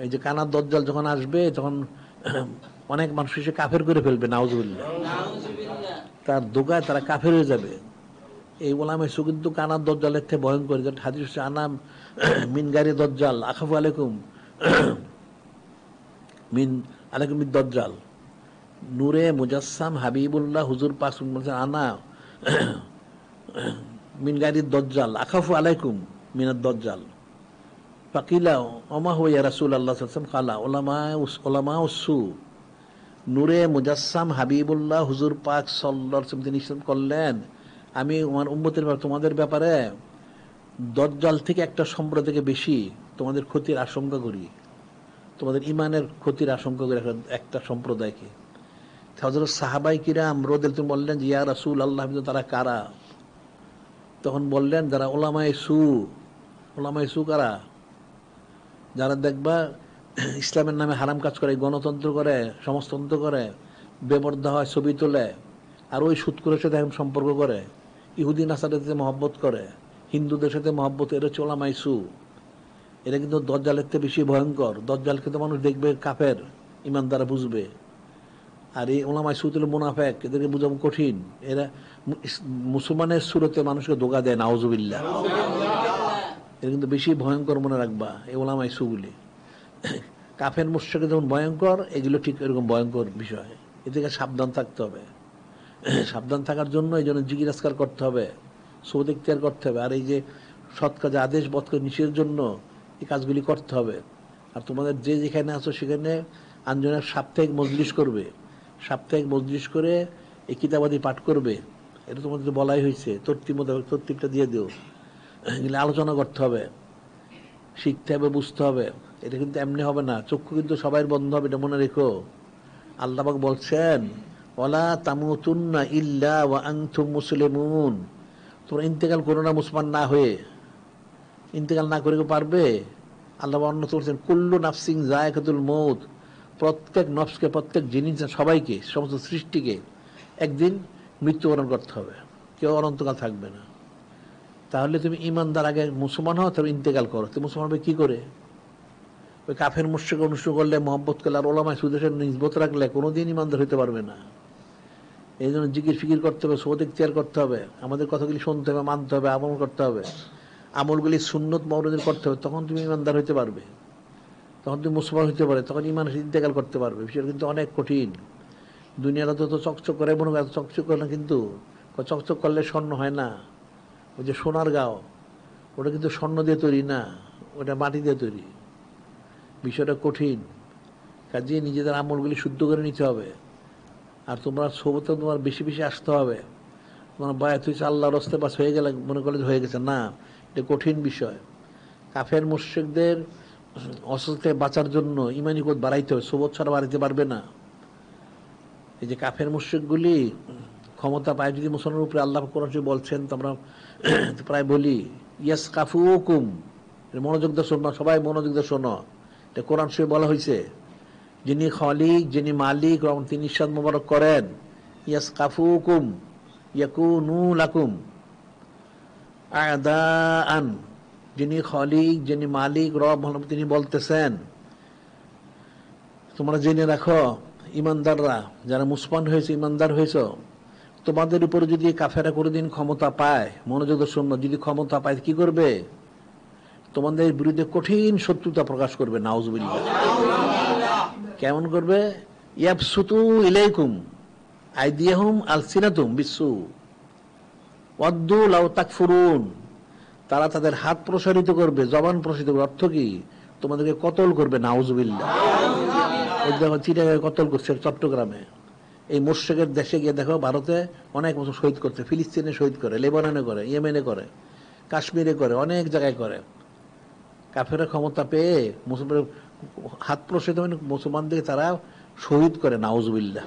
[SPEAKER 1] এই যে কানার দজ্জাল যখন আসবে তখন অনেক মানুষ এসে কাফের করে ফেলবে। নাউজুবিল্লাহ। তার দোকায় তারা কাফের হয়ে যাবে। এই ওলামায়ে সু কিন্তু কানার দজ্জালের থেকে ভয়ঙ্কর। হাদিস হচ্ছে আনাম মিন গারি দজ্জাল আখাফু আলাইকুম মিন আলাইকুম দজ্জাল। নূরে মুজাসসাম হাবিবুল্লাহ হুজুর পাক বলেছেন আনা মিন গারি দজ্জাল আখাফু আলাইকুম মিনাদ দজ্জাল। ফাকিলা ওমা হুয়া ইয়া রাসূলুল্লাহ সাল্লাল্লাহু আলাইহি ওয়াসাল্লাম কালা উলামা উসু। নূরে মুজাসসাম হাবিবুল্লাহ হুজুর পাক সাল্লাল্লাহু আলাইহি ওয়াসাল্লাম তিনি ইরশাদ করলেন, আমি আমার উম্মতের ব্যাপারে, তোমাদের ব্যাপারে দজ্জাল থেকে একটা সম্প্রদায়কে বেশি তোমাদের ক্ষতির আশঙ্কা করি, তোমাদের ইমানের ক্ষতির আশঙ্কা করি একটা সম্প্রদায়কে। হযরত সাহাবায়ে কিরাম রাদিয়াল্লাহু বললেন যে ইয়া রাসূলুল্লাহ তারা কারা? তখন বললেন যারা উলামায়ে সু। উলামায়ে সু কারা? যারা দেখবা ইসলামের নামে হারাম কাজ করে, গণতন্ত্র করে, সমাজতন্ত্র করে, বেপরদা হয়, ছবি তোলে, আর ওই সুদখোরের সাথে এখন সম্পর্ক করে, ইহুদি নাসারাদের সাথে মহব্বত করে, হিন্দুদের সাথে মহব্বত। এরা হচ্ছে উলামায়ে সু। এটা কিন্তু দজ্জালের থেকে বেশি ভয়ঙ্কর। দজ্জালকে তো মানুষ দেখবে কাফের, ইমান দ্বারা বুঝবে। আর এই ওলামায়ে সুদ হলো মুনাফেক, এদেরকে বোঝানো কঠিন। এরা মুসলমানের সুরতে মানুষকে ধোঁকা দেয়, নাউজুবিল্লাহ। এরা কিন্তু বেশি ভয়ঙ্কর, মনে রাখবা এই ওলামায়ে সুগুলি। কাফের মুশরিক যেমন ভয়ঙ্কর, এগুলো ঠিক এরকম ভয়ঙ্কর বিষয়। এ থেকে সাবধান থাকতে হবে। সাবধান থাকার জন্য এই জন্য জিকির আজকার করতে হবে, সৌদ ইখতিয়ার করতে হবে। আর এই যে সৎ কাজে আদেশ, বদ কাজে নিষেধের জন্য এই কাজগুলি করতে হবে। আর তোমাদের যে যেখানে আছো সেখানে আঞ্জনের সাপ্তাহিক মজলিস করবে, সাপ্তাহিক মজলিস করে এই কিতাবাদি পাঠ করবে। এটা তোমাদের বলাই হয়েছে, তরতিব মোতাবেক তরতিবটা দিয়ে দিও। এগুলো আলোচনা করতে হবে, শিখতে হবে, বুঝতে হবে। এটা কিন্তু এমনি হবে না, চক্ষু কিন্তু সবাই বন্ধ হবে, এটা মনে রেখো। আল্লাহ পাক বলছেন, ওয়ালা তামুতুন্না ইল্লা ওয়া আনতুম মুসলিমুন। তোমরা ইন্তেকাল করো না মুসলমান না হয়ে। ইন্তেকাল না করে পারবে? আল্লাহ অন্য বলছেন, কুল্লু নাফসিন যায়কাতুল মউত। প্রত্যেক নফসকে, প্রত্যেক জিনিস, সবাইকে, সমস্ত সৃষ্টিকে একদিন মৃত্যুবরণ করতে হবে। কেউ অনন্তকাল থাকবে না। তাহলে তুমি ইমানদার আগে মুসলমান হও, তবে ইন্তেকাল করো। তুমি মুসলমান হবে কি করে? ওই কাফের মুশরিক অনুসরণ করলে, মহব্বত করলে, আর ওলামায়ে সুদের নিসবত রাখলে কোনোদিন ইমানদার হইতে পারবে না। এই জন্য জিকির ফিকির করতে হবে, সৌদ ইখতিয়ার করতে হবে, আমাদের কথাগুলি শুনতে হবে, মানতে হবে, আমল করতে হবে। আমলগুলি সুন্নত মওলুদের করতে হবে, তখন তুমি ইমানদার হইতে পারবে, তখন তুমি মুসলমান হইতে পারবে, তখন ইমান ইন্তেকাল করতে পারবে। বিষয়টা কিন্তু অনেক কঠিন। দুনিয়াটা তো চকচক করে, মনে করে চকচক করে না, কিন্তু চকচক করলে স্বর্ণ হয় না। ওই যে সোনার গাঁও, ওটা কিন্তু স্বর্ণ দিয়ে তৈরি না, ওটা মাটি দিয়ে তৈরি। বিষয়টা কঠিন। কাজে নিজেদের আমলগুলি শুদ্ধ করে নিতে হবে। আর তোমরা সোবতে তোমার বেশি বেশি আসতে হবে। তোমার বায়াত হয়েছে আল্লাহর রাস্তায়, বাস হয়ে গেলে মনে করলে হয়ে গেছে না, এটা কঠিন বিষয়। কাফের মুশরিকদের অসুস্থ বাঁচার জন্য ইমানি কোদ বাড়াইতে হবে, সোবত ছাড়া বাড়াইতে পারবে না। এই যে কাফের মুশরিকগুলি ক্ষমতা পায় যদি মুসলমানের উপরে, আল্লাহ কোরআন বলছেন, তোমরা প্রায় বলি ইয়াস কাফুকুম। মনোযোগ দিয়ে শোনো, সবাই মনোযোগ দিয়ে শোনো, এটা কোরআন শরীফে বলা হয়েছে। যিনি খালিক, যিনি মালিক, তিনি ইরশাদ মোবারক করেন, ইয়াস কাফুকুম ইয়াকুনু লাকুম আদাআন। যিনি খালিক, যিনি মালিক, রব, তিনি বলতেছেন, তোমরা জেনে রাখো ইমানদাররা, যারা মুসলমান হয়েছে, ইমানদার হয়েছ, তোমাদের উপরে যদি কাফেরা কোনোদিন ক্ষমতা পায়, মনোযোগ শোনো, যদি ক্ষমতা পায় কি করবে? তোমাদের বিরুদ্ধে কঠিন শত্রুতা প্রকাশ করবে, নাউজুবিল্লাহ। কেমন করবে? ইয়াবসুতু ইলাইকুম আইদিয়াহুম আলসিনাতুম বিসু ওয়াদ্দু লাউ তাকফুরুন। তারা তাদের হাত প্রসারিত করবে, জবান প্রসারিত করবে। অর্থ কি? তোমাদেরকে কতল করবে, নাউজুবিল্লাহ। ওই দেখো চিটাগাঁয়ে কতল করছে, চট্টগ্রামে। এই মুশরিকের দেশে গিয়ে দেখো, ভারতে অনেক বছর শহীদ করছে, ফিলিস্তিনে শহীদ করে, লেবাননে করে, ইয়েমেনে করে, কাশ্মীরে করে, অনেক জায়গায় করে। কাফেরের ক্ষমতা পেয়ে মুসলমান হাত প্রসারিত মানে মুসলমানদেরকে তারা শহীদ করে, নাউজুবিল্লাহ।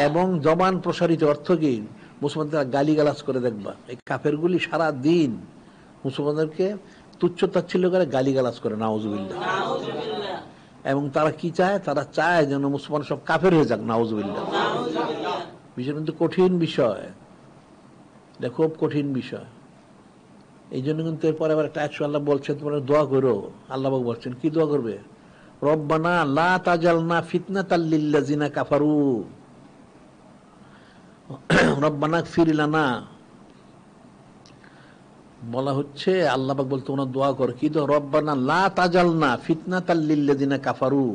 [SPEAKER 1] এবং জবান প্রসারিত অর্থ কি? মুসলমানদের গালিগালাজ করে। দেখবা এই কাফেরগুলি সারা দিন মুসলমানদেরকে তুচ্ছ-তাচ্ছিল্য করে, গালিগালাজ করে, নাউজুবিল্লাহ। এবং তারা কি চায়? তারা চায় যেন মুসলমান সব কাফের হয়ে যাক, নাউজুবিল্লাহ। বিষয় কিন্তু কঠিন বিষয়, এটা খুব কঠিন বিষয়। এই জন্য কিন্তু এরপরে আবার একটা আয়াত আল্লাহ বলছেন, তোমরা দোয়া করো। আল্লাহ বলছেন কি দোয়া করবে? রব্বানা লা তাজালনা ফিতনাতাল লিল্লাযিনা কাফারু। রব্বানা ইগফির লানা। বলা হচ্ছে আল্লাহ পাক বলতে তোমরা দোয়া করো, কি দোয়া? রব্বানা লা তাজালনা ফিতনাতাল লিল্লাযিনা কাফারু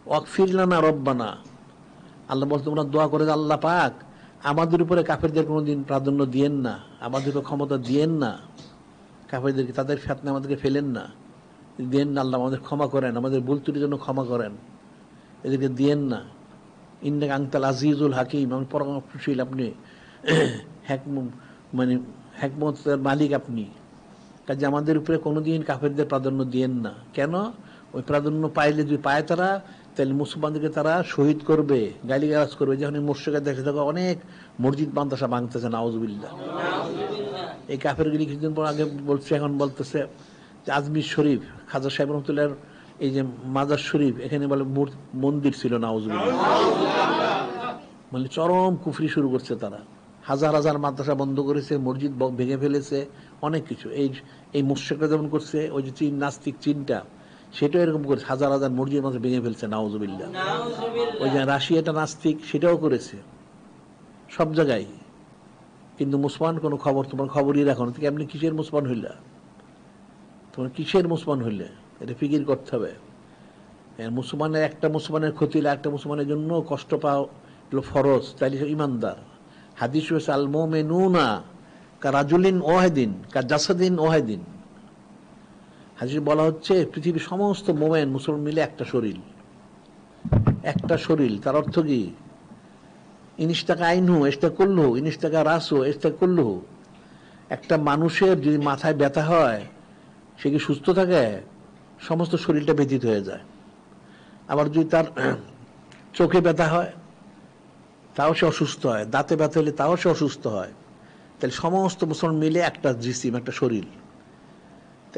[SPEAKER 1] ওয়াগফির লানা রব্বানা। আল্লাহ বলতে তোমরা দোয়া করে, আল্লাহ পাক আমাদের উপরে কাফেরদের কোনোদিন প্রাধান্য দিয়েন না, আমাদের উপরে ক্ষমতা দিয়েন না, কাফেরদেরকে তাদের ফিতনায় আমাদেরকে ফেলেন না, দিয়েন না। আল্লাহ আমাদের ক্ষমা করেন, আমাদের ভুল ত্রুটির জন্য ক্ষমা করেন, এদেরকে দিয়েন না। ইন্নাকা আনতাল আজিজুল হাকিম, আমি পরামর্শশীল, আপনি মানে হিকমতের মালিক আপনি। কাজে আমাদের উপরে কোনোদিন কাফেরদের প্রাধান্য দিয়েন না। কেন? ওই প্রাধান্য পাইলে, যদি পায় তারা, তাহলে মুসলমানদেরকে তারা শহীদ করবে, গালিগালাজ করবে। যখন মুশরিকরা দেখে থাকো অনেক মসজিদ মাদ্রাসা ভাঙতেছে, নাউজুবিল্লাহ। এই কাফেরগুলি কিছুদিন পর আগে বলছে, এখন বলতেছে যে আজমির শরীফ, খাজা সাহেব রহমতুল্লাহর এই যে মাজার শরীফ, এখানে বলে মন্দির ছিল, নাউজুবিল্লাহ। মানে চরম কুফরি শুরু করছে তারা। হাজার হাজার মাদ্রাসা বন্ধ করেছে, মসজিদ ভেঙে ফেলেছে, অনেক কিছু। এই এই মুশরিকরা যেমন করছে, ওই যে চীন নাস্তিক চীনটা, সেটাও এরকম করেছে, হাজার হাজার মসজিদের মধ্যে ভেঙে ফেলছে, নাউজুবিল্লাহ। ওই যে রাশিয়াটা নাস্তিক, সেটাও করেছে সব জায়গায়। কিন্তু মুসলমান কোনো খবর, তোমার খবরই রাখো না। এমনি কিসের মুসলমান হইলা, তোমার কিসের মুসলমান হইলে, এটা ফিকির করতে হবে। মুসলমানের একটা মুসলমানের ক্ষতি হলে একটা মুসলমানের জন্য কষ্ট পাও এগুলো ফরজ, তাইলে সে ইমানদার। হাদিস রয়েছে আল মুমিনুনা কা রাজুলিন ওয়াহিদিন কা জাসাদিন ওয়াহিদিন। হাদিসে বলা হচ্ছে পৃথিবীর সমস্ত মোমেন মুসলমান মিলে একটা শরীর, একটা শরীর। তার অর্থ কি? ইনিশতাকা আইনহু এস্তা করলু, ইনিশতাকা রাসু এস্তা করলু। একটা মানুষের যদি মাথায় ব্যথা হয়, সে কি সুস্থ থাকে? সমস্ত শরীরটা ব্যথিত হয়ে যায়। আবার যদি তার চোখে ব্যথা হয়, তাও সে অসুস্থ হয়। দাঁতে ব্যথা হলে তাও সে অসুস্থ হয়। তাহলে সমস্ত মুসলমান মিলে একটা জিসিম, একটা শরীর।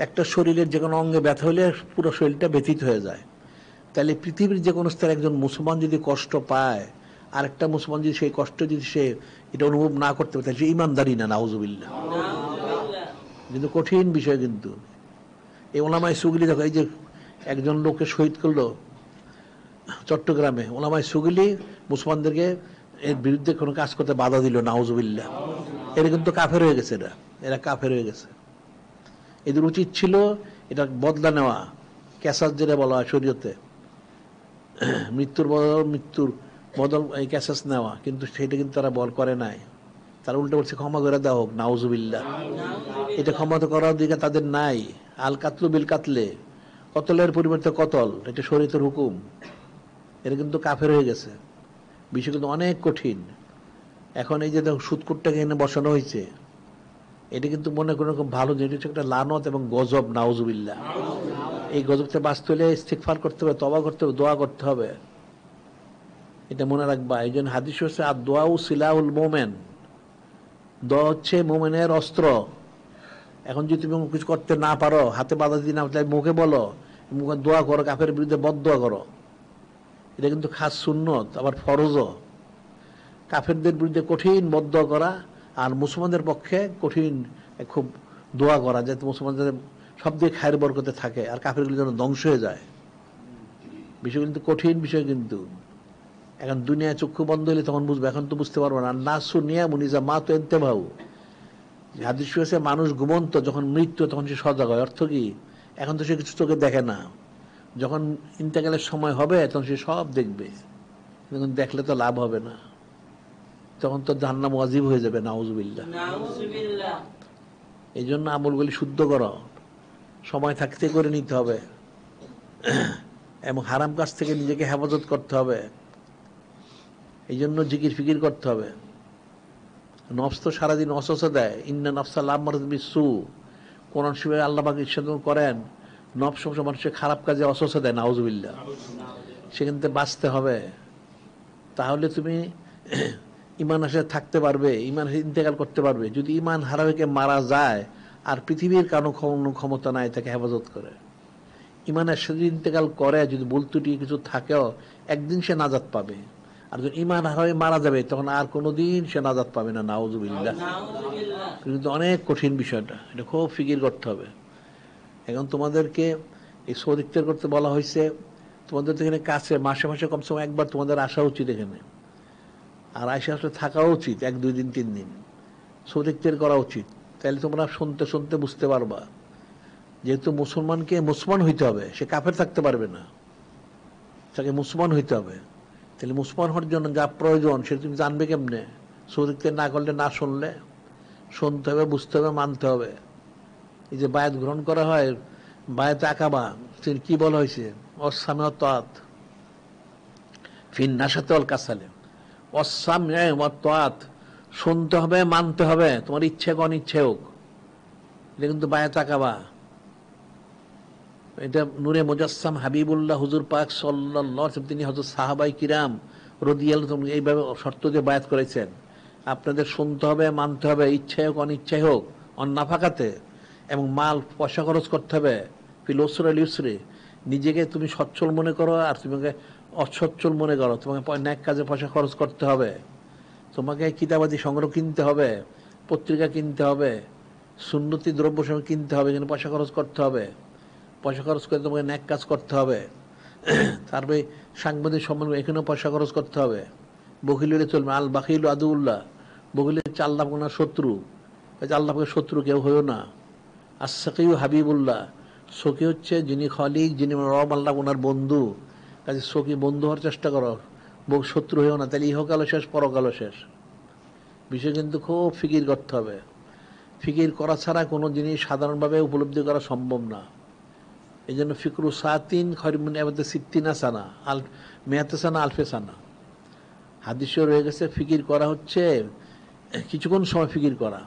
[SPEAKER 1] একটা শরীরের যে কোনো অঙ্গে ব্যথা হলে পুরো শরীরটা ব্যথিত হয়ে যায়। তাহলে পৃথিবীর যে কোনো স্তরে একজন মুসলমান যদি কষ্ট পায়, আর একটা মুসলমান যদি সেই কষ্ট যদি সে এটা অনুভব না করতে পারে, তাহলে সে ইমানদারি না, নাউজুবিল্লাহ। কিন্তু কঠিন বিষয়। কিন্তু এই ওলামায়ে সুগলি দেখো, এই যে একজন লোককে শহীদ করলো চট্টগ্রামে, ওলামায়ে সুগলি মুসলমানদেরকে এর বিরুদ্ধে কোনো কাজ করতে বাধা দিল, নাউজুবিল্লাহ। এরা কিন্তু কাফের হয়ে গেছে, এরা কাফের হয়ে গেছে। এদের উচিত ছিল এটা বদলা নেওয়া, ক্যাসাস যেটা বলা হয় শরীয়তে, মৃত্যুর বদল এই ক্যাসাস নেওয়া। কিন্তু সেটা কিন্তু তারা বল করে নাই। তারা উল্টো বলছে ক্ষমা করে দেওয়া হোক, নাউজুবিল্লাহ। এটা ক্ষমা তো করার দিকে তাদের নাই। আল কাতলু বিল কাতলে, কতলের পরিবর্তে কতল, এটা শরীয়তের হুকুম। এটা কিন্তু কাফের হয়ে গেছে। বিষয় কিন্তু অনেক কঠিন। এখন এই যে সুদকুটটাকে এনে বসানো হয়েছে, এটা কিন্তু মনে কোনো রকম ভালো জিনিস, একটা লানত এবং গজব, নাউজুবিল্লাহ। এই গজবটা বাঁচতে হলে ইস্তিগফার করতে হবে, তওবা করতে হবে, দোয়া করতে হবে। এটা মনে রাখবা। এই জন্য হাদিস হচ্ছে আর দোয়াউ সিলাউল মোমেন, দোয়া হচ্ছে মোমেনের অস্ত্র। এখন যদি তুমি কিছু করতে না পারো, হাতে বাধা দিতে না পারো, মুখে বলো, মুখে দোয়া করো, কাফের বিরুদ্ধে বদদোয়া করো। এটা কিন্তু খাস সুন্নত, আবার ফরজও। কাফেরদের বিরুদ্ধে কঠিন বদদোয়া করা, আর মুসলমানদের পক্ষে কঠিন খুব দোয়া করা, যাতে মুসলমানদের সব দিকে খায়ের বরকতে থাকে, আর কাফেরগুলো যেন ধ্বংস হয়ে যায়। বিষয় কিন্তু কঠিন বিষয়। কিন্তু এখন দুনিয়ায় চক্ষু বন্ধ হলে তখন বুঝবে, এখন তো বুঝতে পারবো না। নাসু নিয়া মুনিজা মা তো এনতে ভাউ, হাদিস হয়েছে মানুষ ঘুমন্ত, যখন মৃত্যু তখন সে সজাগ হয়। অর্থ কি? এখন তো সে কিছু চোখে দেখে না, যখন ইন্তেকালের সময় হবে তখন সে সব দেখবে। এখন দেখলে তো লাভ হবে না, তখন তো জাহান্নাম ওয়াজিব হয়ে যাবে, নাউজুবিল্লাহ। এই জন্য আমলগুলি শুদ্ধ করো, সময় থাকতে করে নিতে হবে, এবং হারাম কাজ থেকে নিজেকে হেফাজত করতে হবে। এই জন্য জিকির ফিকির করতে হবে। নফস তো সারাদিন অসুস্থ দেয়, ইন্না নফসা লাম্মারাত বিসু। কোরআন শরীফে আল্লাহ পাক ইরশাদ করেন, নফস সবসময় মানুষের খারাপ কাজে অসুস্থ দেয়, নাউজুবিল্লাহ। সেখান থেকে বাঁচতে হবে। তাহলে তুমি ইমান আসে থাকতে পারবে, ইমান ইন্তেকাল করতে পারবে। যদি ইমান হারাবে মারা যায়, আর পৃথিবীর কারো ক্ষমতা নাই তাকে হেফাজত করে। ইমানের সাথে ইন্তেকাল করে, যদি ভুল ত্রুটি কিছু থাকেও, একদিন সে নাজাত পাবে। আর যদি ইমান হারাবে মারা যাবে, তখন আর কোনোদিন সে নাজাত পাবে না, নাউজুবিল্লাহ। কিন্তু অনেক কঠিন বিষয়টা, এটা খুব ফিকির করতে হবে। এখন তোমাদেরকে এই সৌদিকদের করতে বলা হয়েছে, তোমাদের তো এখানে কাছে, মাসে মাসে কমসে কম একবার তোমাদের আসা উচিত এখানে। আর আইসা আসলে থাকাও উচিত, 1-2 দিন 3 দিন সৌদিকদের করা উচিত। তাহলে তোমরা শুনতে শুনতে বুঝতে পারবা। যেহেতু মুসলমানকে মুসলমান হইতে হবে, সে কাফের থাকতে পারবে না, তাকে মুসলমান হইতে হবে। তাহলে মুসলমান হওয়ার জন্য যা প্রয়োজন সেটা তুমি জানবে কেমনে? সৌদিকদের না করলে, না শুনলে। শুনতে হবে, বুঝতে হবে, মানতে হবে। এই যে বায়াত গ্রহণ করা হয়, বায়াতে আকাবা, কি বলা হয়েছে? অসামিয়াত ফিন নাশাতে ওয়াল কাসালে, অসামিয়াত, শুনতে হবে, মানতে হবে, তোমার ইচ্ছে হোক অনিচ্ছে হোক। এটা কিন্তু বায়াত আকাবা। এটা নূরে মুজাসসাম হাবিবুল্লাহ হুজুর পাক সাল্লাল্লাহু আলাইহি ওয়াসাল্লাম, তিনি হযরত সাহাবায়ে কিরাম রাদিয়াল্লাহু আনহুম এইভাবে শর্ত দিয়ে বায়াত করেছেন। আপনাদের শুনতে হবে, মানতে হবে, ইচ্ছাই হোক অনিচ্ছাই হোক, অন্নাফাকাতে, এবং মাল পয়সা খরচ করতে হবে, ফিল উসরি ইউসরি। নিজেকে তুমি সচ্ছল মনে করো, আর তোমাকে অসচ্ছল মনে করো, তোমাকে ন্যাক কাজে পয়সা খরচ করতে হবে। তোমাকে কিতাবাদি সংগ্রহ কিনতে হবে, পত্রিকা কিনতে হবে, সুন্নতি দ্রব্য সময় কিনতে হবে, এখানে পয়সা খরচ করতে হবে, পয়সা খরচ করে তোমাকে ন্যাক কাজ করতে হবে। তারপরে সাংবাদিক সম্মান, এখানেও পয়সা খরচ করতে হবে। বকিল হলে চলবে, আল বাকিল আদুল্লাহ, বকিলের হচ্ছে আল্লাহ ওনার শত্রু, আল্লাহকে শত্রু কেউ হয়েও না। আর সকিউ হাবিবুল্লাহ, সখী হচ্ছে যিনি খলিক, যিনি রব, আল্লাহ ওনার বন্ধু। কাজে সখী বন্ধু হওয়ার চেষ্টা করো, শত্রু হয়েও না, তাহলে ইহকালও শেষ পরকালও শেষ। বিষয় কিন্তু খুব ফিকির করতে হবে। ফিকির করা ছাড়া কোনো জিনিস সাধারণভাবে উপলব্ধি করা সম্ভব না। এই জন্য ফিকরু সাতিন খরিমুন এবাদে সিদ্দিনা সানা আল মেয়াতে সানা আলফে সানা, হাদিসেও রয়ে গেছে। ফিকির করা হচ্ছে কিছুক্ষণ সময় ফিকির করা,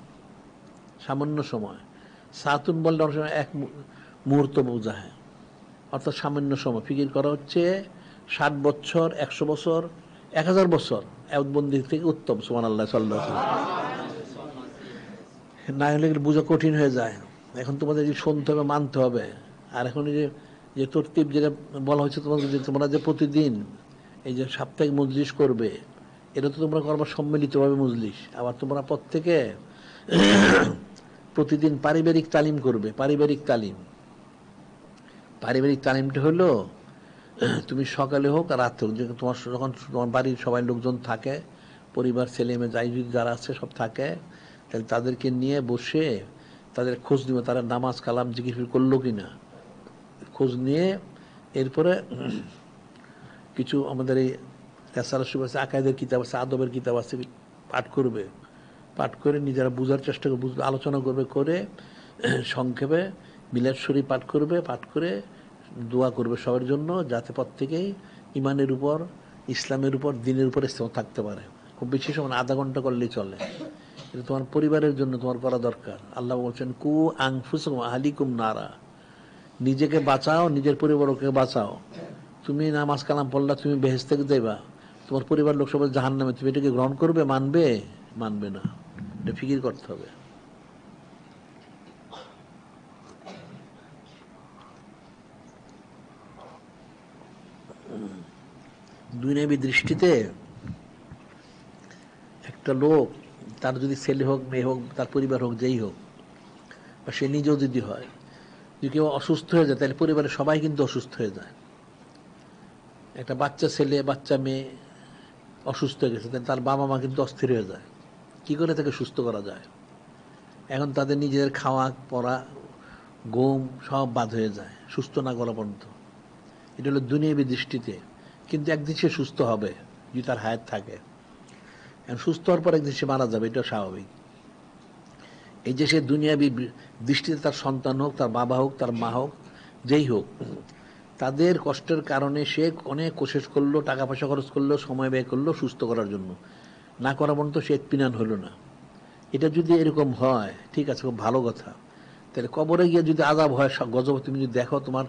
[SPEAKER 1] সামান্য সময়। সাতুন বললে অনেক সময় এক মুহূর্ত বোঝায়, অর্থাৎ সামান্য সময়। ফিকির করা হচ্ছে 60 বছর, 100 বছর, 1000 বছর এবাদতবন্দি থেকে উত্তম। সুবহানাল্লাহ, সাল্লাল্লাহু আলাইহি ওয়াসাল্লাম। না হলে বোঝা কঠিন হয়ে যায়। এখন তোমাদের যে শুনতে হবে, মানতে হবে। আর এখন এই যে তরতিব যেটা বলা হয়েছে তোমাদের, যে তোমরা যে প্রতিদিন এই যে সাপ্তাহিক মজলিস করবে, এটা তো তোমরা করবা সম্মিলিতভাবে মজলিস। আবার তোমরা প্রত্যেকে প্রতিদিন পারিবারিক তালিম করবে। পারিবারিক তালিম, পারিবারিক তালিমটা হলো তুমি সকালে হোক আর রাতে হোক, তোমার যখন তোমার বাড়ির সবাই লোকজন থাকে, পরিবার ছেলে মেয়ে যাই যদি যারা আছে সব থাকে, তাহলে তাদেরকে নিয়ে বসে তাদের খোঁজ নিবে, তারা নামাজ কালাম জিকির করলো কিনা খোঁজ নিয়ে, এরপরে কিছু আমাদের এই রেসালাসুব আছে, আকায়েদের কিতাব আছে, আদবের কিতাব আছে, পাঠ করবে। পাঠ করে নিজেরা বোঝার চেষ্টা করবে, আলোচনা করবে, করে সংক্ষেপে মিলাদ শরীফ পাঠ করবে। পাঠ করে দোয়া করবে সবার জন্য, যাতে প্রত্যেকেই ইমানের উপর, ইসলামের উপর, দিনের উপর ইস্তেমা থাকতে পারে। খুব বেশি সময় আধা ঘন্টা করলেই চলে। এটা তোমার পরিবারের জন্য তোমার করা দরকার। আল্লাহ বলছেন কু আনফুসাকুম আহলিকুম নারা, নিজেকে বাঁচাও, নিজের পরিবারকে বাঁচাও। তুমি নামাজ কালাম পড়লা, তুমি বেহেশত থেকে দেবা, তোমার পরিবার লোক সবাই জাহান্নামে, তুমি এটাকে গ্রহণ করবে? মানবে? মানবে না। এটা ফিকির করতে হবে। দুনিয়াবী দৃষ্টিতে একটা লোক, তার যদি ছেলে হোক, মেয়ে হোক, তার পরিবার হোক, যেই হোক, বা সে নিজেও যদি হয়, যদি কেউ অসুস্থ হয়ে যায়, তাহলে পরিবারের সবাই কিন্তু অসুস্থ হয়ে যায়। একটা বাচ্চা ছেলে, বাচ্চা মেয়ে অসুস্থ হয়ে গেছে, তার বাবা মা কিন্তু অস্থির হয়ে যায়, কি করে তাকে সুস্থ করা যায়। এখন তাদের নিজেদের খাওয়া পড়া ঘুম সব বাদ হয়ে যায় সুস্থ না করা পর্যন্ত। এটা হলো দুনিয়াবী দৃষ্টিতে। কিন্তু একদিন সে সুস্থ হবে যদি তার হায়াত থাকে। এখন সুস্থ হওয়ার পর একদিন সে মারা যাবে, এটা স্বাভাবিক। এই যে সে দুনিয়াবী দৃষ্টিতে তার সন্তান হোক, তার বাবা হোক, তার মা হোক, যেই হোক, তাদের কষ্টের কারণে সে অনেক কোশিশ করলো, টাকা পয়সা খরচ করলো, সময় ব্যয় করলো সুস্থ করার জন্য, না করা পর্যন্ত সে ইত্মিনান হলো না। এটা যদি এরকম হয়, ঠিক আছে, খুব ভালো কথা। তাহলে কবরে গিয়ে যদি আযাব হয়, গজব তুমি যদি দেখো, তোমার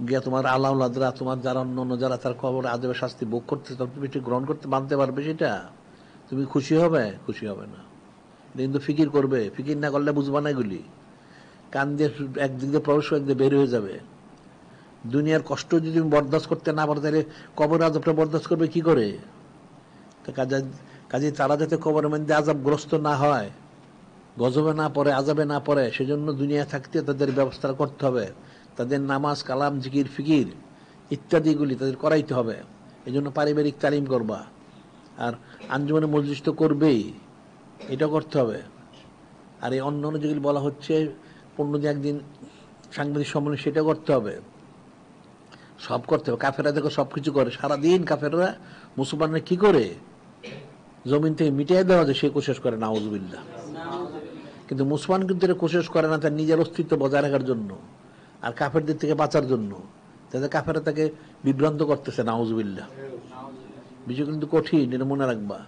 [SPEAKER 1] গিয়া তোমার আল্লাহরা, তোমার যারা অন্য যারা তার কবরে আযাবের শাস্তি ভোগ করতে, তখন তুমি এটি গ্রহণ করতে মানতে পারবে? সেটা তুমি খুশি হবে? খুশি হবে না। কিন্তু ফিকির করবে, ফিকির না করলে বুঝবা না এগুলি। কান দিয়ে একদিক দিয়ে প্রবেশ, একদিকে বের হয়ে যাবে। দুনিয়ার কষ্ট যদি তুমি বরদাস্ত করতে না পারো, তাহলে কবর আযাবটা বরদাস্ত করবে কি করে? কাজে তারা যাতে কবরের মধ্যে আযাবগ্রস্ত না হয়, গজবে না পড়ে, আযাবে না পড়ে, সেজন্য দুনিয়া থাকতে তাদের ব্যবস্থা করতে হবে। তাদের নামাজ কালাম জিকির ফিকির ইত্যাদিগুলি তাদের করাইতে হবে। এই জন্য পারিবারিক তালিম করবা। আর আঞ্জুমানে মজলিস তো করবেই, এটা করতে হবে। আর এই অন্য অন্য যেগুলি বলা হচ্ছে 15 দিন একদিন সাংবাদিক সম্মেলন, সেটা করতে হবে। সব করতে হবে। কাফেররা দেখো সব কিছু করে, সারাদিন কাফেররা মুসলমানরা কি করে জমিন থেকে মিটিয়ে দেওয়া যায়, সে কোশিশ করে, নাউজুবিল্লাহ। কিন্তু মুসলমান কিন্তু এটা কোশিশ করে না তার নিজের অস্তিত্ব বজায় রাখার জন্য আর কাফেরদের থেকে বাঁচার জন্য। তাদের কাফেররা তাকে বিভ্রান্ত করতেছে, নাউজুবিল্লাহ। বিষয় কিন্তু কঠিন, এটা মনে রাখবা।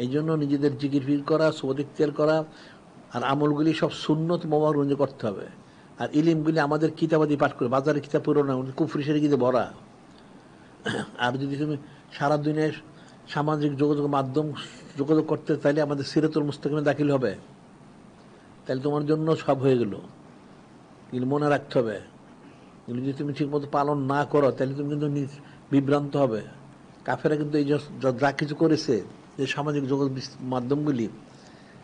[SPEAKER 1] এই জন্য নিজেদের জিকির ফির করা, সুবত ইখতিয়ার করা, আর আমলগুলি সব সুন্নত মোবারক অনুযায়ী করতে হবে। আর ইলিমগুলি আমাদের কিতাবাদি পাঠ করে, বাজারে কিতাব পুরো না, কুফরি শিরকিতে ভরা। আর যদি তুমি সারা দিনের সামাজিক যোগাযোগ মাধ্যম যোগাযোগ করতে চাইলে আমাদের সিরাতুল মুস্তাকিমে দাখিল হবে, তাহলে তোমার জন্য সব হয়ে গেল। কিন্তু মনে রাখতে হবে, যদি তুমি ঠিক মতো পালন না করো, তাহলে তুমি কিন্তু বিভ্রান্ত হবে। কাফেরা কিন্তু এই যা কিছু করেছে, যে সামাজিক যোগাযোগ মাধ্যমগুলি,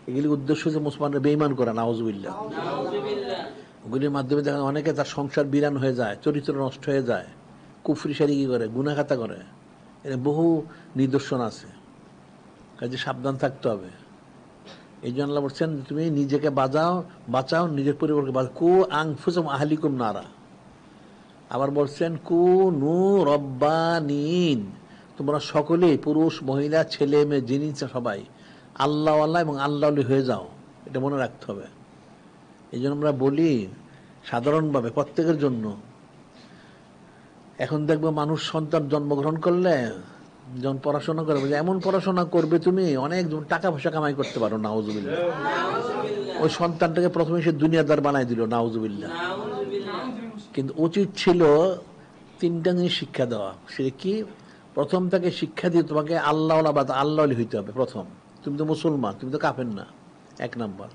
[SPEAKER 1] এগুলি উদ্দেশ্য যে মুসলমানরা বেঈমান করে, নাউজুবিল্লাহ। ওগুলির মাধ্যমে দেখা যায় অনেকে তার সংসার বিরান হয়ে যায়, চরিত্র নষ্ট হয়ে যায়, কুফরি শারিকি করে, গুনাহগাতা করে। এর বহু নিদর্শন আছে, কাজে সাবধান থাকতে হবে। এই জন্য আল্লাহ বলছেন তুমি নিজেকে বাঁচাও, নিজের পরিবারকে বাঁচাও। কু আনফুসাকুম আহলিকুম নারা। আবার বলছেন কু নু রব্বানিন, তোমরা সকলেই পুরুষ মহিলা ছেলে মেয়ে জিনিস সবাই আল্লাহওয়ালা এবং আল্লাহওয়ালি হয়ে যাও, এটা মনে রাখতে হবে। এই জন্য আমরা বলি সাধারণভাবে প্রত্যেকের জন্য, এখন দেখবো মানুষ সন্তান জন্মগ্রহণ করলে যখন পড়াশোনা করবে, এমন পড়াশোনা করবে তুমি অনেক টাকা পয়সা কামাই করতে পারো, নাউজুবিল্লাহ। ওই সন্তানটাকে প্রথমে সে দুনিয়াদার বানাই দিল, নাউজুবিল্লাহ। কিন্তু উচিত ছিল তিনটা জিনিস শিক্ষা দেওয়া। সে কি? প্রথম তাকে শিক্ষা দিয়ে তোমাকে আল্লাহওয়ালা বা আল্লাহওয়ালি হইতে হবে। প্রথম, তুমি তো মুসলমান, তুমি তো কাফের না, এক নাম্বার।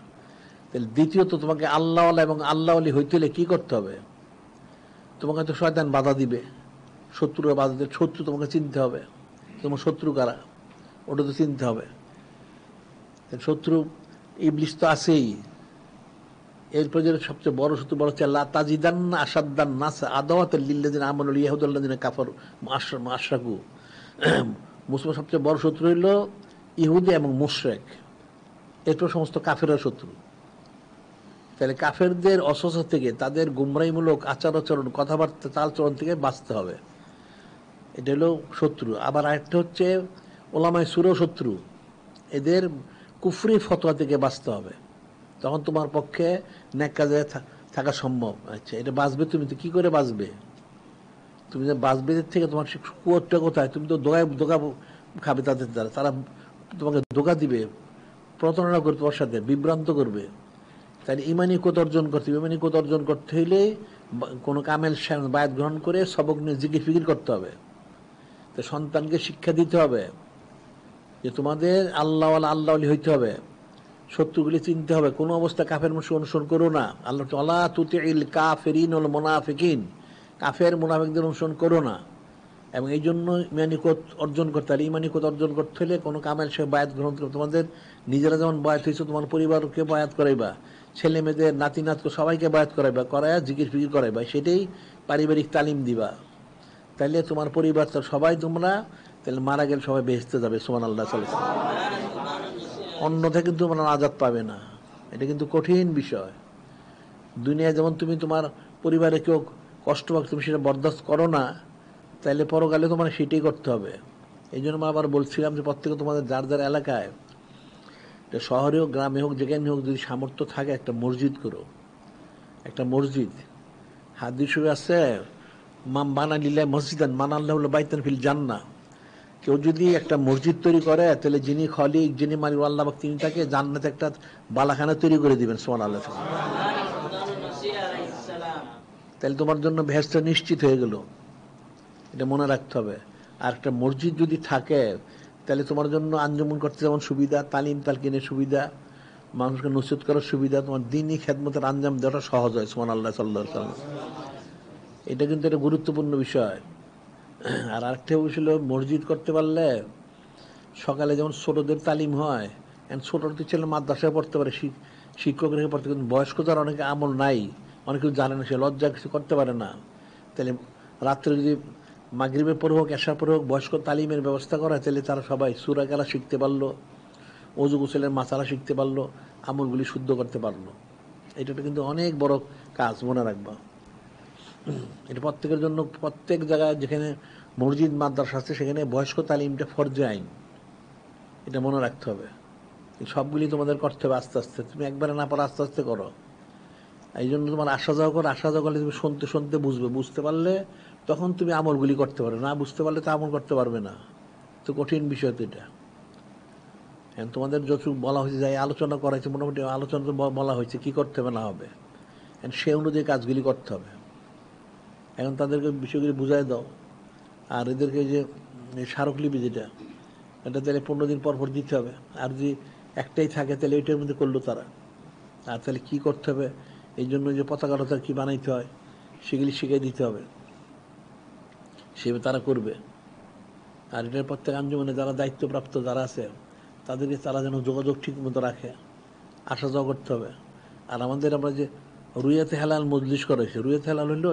[SPEAKER 1] তাহলে দ্বিতীয়ত তোমাকে আল্লাহওয়ালা এবং আল্লাহওয়ালি হইতে হলে কি করতে হবে? তোমাকে তো শয়তান বাধা দিবে, শত্রুরা বাধা দিবে, শত্রু তোমাকে চিনতে হবে, তোমার শত্রু কারা ওটা তো চিনতে হবে। শত্রু ইবলিস তো আছেই। এরপর যেটা সবচেয়ে বড় শত্রু বড় হচ্ছে লা তাজিদান্না আশাদ্দান নাস আদাওয়াতাল লিল্লাযিনা আমানুল ইয়াহুদাল্লাযিনা কাফারু আশরাকু। মুসলমান সবচেয়ে বড় শত্রু হইল ইহুদি এবং মুশরিক, এরপর সমস্ত কাফেররা শত্রু। তাহলে কাফেরদের অসহ্য থেকে, তাদের গুমরাইমূলক আচার আচরণ, কথাবার্তা, চালচরণ থেকে বাঁচতে হবে, এটা হলো শত্রু। আবার আরেকটা হচ্ছে ওলামায়ে সুরাও শত্রু, এদের কুফরি ফতোয়া থেকে বাঁচতে হবে, তখন তোমার পক্ষে নেক কাজে থাকা সম্ভব। আচ্ছা, এটা বাঁচবে তুমি তো কি করে বাঁচবে? তুমি যে বাঁচবে থেকে তোমার কুয়োরটা কোথায়? তুমি তো দোকা খাবে তাদের দ্বারা, তারা তোমাকে ধোকা দিবে, প্রতারণা করবে, তোমার সাথে বিভ্রান্ত করবে। তাই ইমানি কোত অর্জন করতে হবে। ইমানি কোত অর্জন করতে হইলে কোনো কামেল বায়াত গ্রহণ করে সবক নিয়ে জিকির ফিকির করতে হবে। তো সন্তানকে শিক্ষা দিতে হবে যে তোমাদের আল্লাহওয়ালি হইতে হবে, শত্রুগুলি চিনতে হবে, কোনো অবস্থা কাফের মুশরিক অনুসরণ করো না। আল্লাহ ওয়ালা তুতিল কাফিরিন ওয়াল মুনাফিকিন, কাফের মুনাফিকদের অনুসরণ করো না। এবং এই জন্য ইমানি কোত অর্জন করতে হলে, ইমানি কোত অর্জন করতে হলে কোনো কামেল সে বায়াত গ্রহণ করবে। তোমাদের নিজেরা যেমন বায়াত হয়েছে, তোমার পরিবারকে বায়াত করাইবা, ছেলে মেয়েদের নাতি নাতকে সবাইকে বায়াত করাইবা, করাইয়া জিকির ফিকির করাইবা, সেটাই পারিবারিক তালিম দিবা। তাইলে তোমার পরিবার তো সবাই তোমরা, তাহলে মারা গেলে সবাই বেহেশতে যাবে, সুবহানাল্লাহ সাল্লাল্লাহু আলাইহি ওয়াসাল্লাম। অন্যথায় কিন্তু তোমরা আযাদ পাবে না। এটা কিন্তু কঠিন বিষয়। দুনিয়ায় যেমন তুমি তোমার পরিবারে কেউ কষ্ট পাক, তুমি সেটা বরদাস্ত করো না, তাইলে পরকালে তোমার সেটাই করতে হবে। এই জন্য আমরা আবার বলছিলাম যে প্রত্যেকে তোমাদের যার যার এলাকায়, শহরে হোক গ্রামে হোক যেখানে হোক, যদি সামর্থ্য থাকে একটা মসজিদ করো, একটা মসজিদ। হাদিসে আছে মাম বানা লিল্লাহি মসজিদান বানাল্লাহু লাহু বাইতান ফিল জান্নাহ। কেউ যদি একটা মসজিদ তৈরি করে, তাহলে যিনি খলিক, যিনি মালিক আল্লাহ, তিনি তাকে জান্নাতে একটা বালাখানা তৈরি করে দিবেন, সুবহানাল্লাহ। তাহলে তোমার জন্য বেহেশত নিশ্চিত হয়ে গেল, এটা মনে রাখতে হবে। আর একটা মসজিদ যদি থাকে, তাহলে তোমার জন্য আঞ্জুমান করতে যেমন সুবিধা, তালিম তালকিনের সুবিধা, মানুষকে নসিহত করার সুবিধা, তোমার দ্বীনি খেদমতের আঞ্জাম দেওয়াটা সহজ হয়, সুবহানাল্লাহ সাল্লাল্লাহু আলাইহি ওয়াসাল্লাম। এটা কিন্তু একটা গুরুত্বপূর্ণ বিষয়। আর আরেকটা ছিল মসজিদ করতে পারলে সকালে যেমন ছোটদের তালিম হয়, ছোটদের ছেলে মাদ্রাসায় পড়তে পারে, শিক্ষক রেখে পড়তে, কিন্তু বয়স্ক যারা অনেকে আমল নাই, অনেক কিছু জানে না, সে লজ্জা কিছু করতে পারে না, তাহলে রাত্রে যদি মাগরিবের পরে হোক এশার পরে হোক বয়স্ক তালিমের ব্যবস্থা করা, তাহলে তারা সবাই সূরা কেরা শিখতে পারলো, ওযু গোসলের মাসালা শিখতে পারলো, আমলগুলি শুদ্ধ করতে পারলো। এটা কিন্তু অনেক বড় কাজ, মনে রাখবা। এটা প্রত্যেকের জন্য, প্রত্যেক জায়গায় যেখানে মসজিদ মাদ্রাসা আছে সেখানে বয়স্ক তালিমটা ফরজে আইন, এটা মনে রাখতে হবে। সবগুলি তোমাদের করতে হবে আস্তে আস্তে, তুমি একবারে না পারো আস্তে আস্তে করো। এই জন্য তোমার আসা যাওয়া করো, আসা যাওয়া করলে তুমি শুনতে শুনতে বুঝবে, বুঝতে পারলে তখন তুমি আমলগুলি করতে পারবে, না বুঝতে পারলে তো আমল করতে পারবে না। তো কঠিন বিষয় তো এটা। তোমাদের যত বলা হয়েছে, যাই আলোচনা করা হয়েছে, মোটামুটি আলোচনা তো বলা হয়েছে কি করতে হবে না হবে, সে অনুযায়ী কাজগুলি করতে হবে। এখন তাদেরকে বিষয়গুলি বুঝাই দাও। আর এদেরকে যে স্মারকলিপি যেটা, এটা তাহলে 15 দিন পর পর দিতে হবে। আর যদি একটাই থাকে তাহলে ওইটার মধ্যে করলো তারা। আর তাহলে কী করতে হবে, এই জন্য যে পতাকা টতাকা কী বানাইতে হয় সেগুলি শিখিয়ে দিতে হবে, সেভাবে তারা করবে। আর এটার প্রত্যেক আঞ্জুমানে যারা দায়িত্বপ্রাপ্ত যারা আছে, তাদেরকে তারা যেন যোগাযোগ ঠিক মতো রাখে, আসা যাওয়া করতে হবে। আর আমাদের আমরা যে রুয়াতে হেলাল মজলিস করেছি, রুয়াতে হেলাল হইল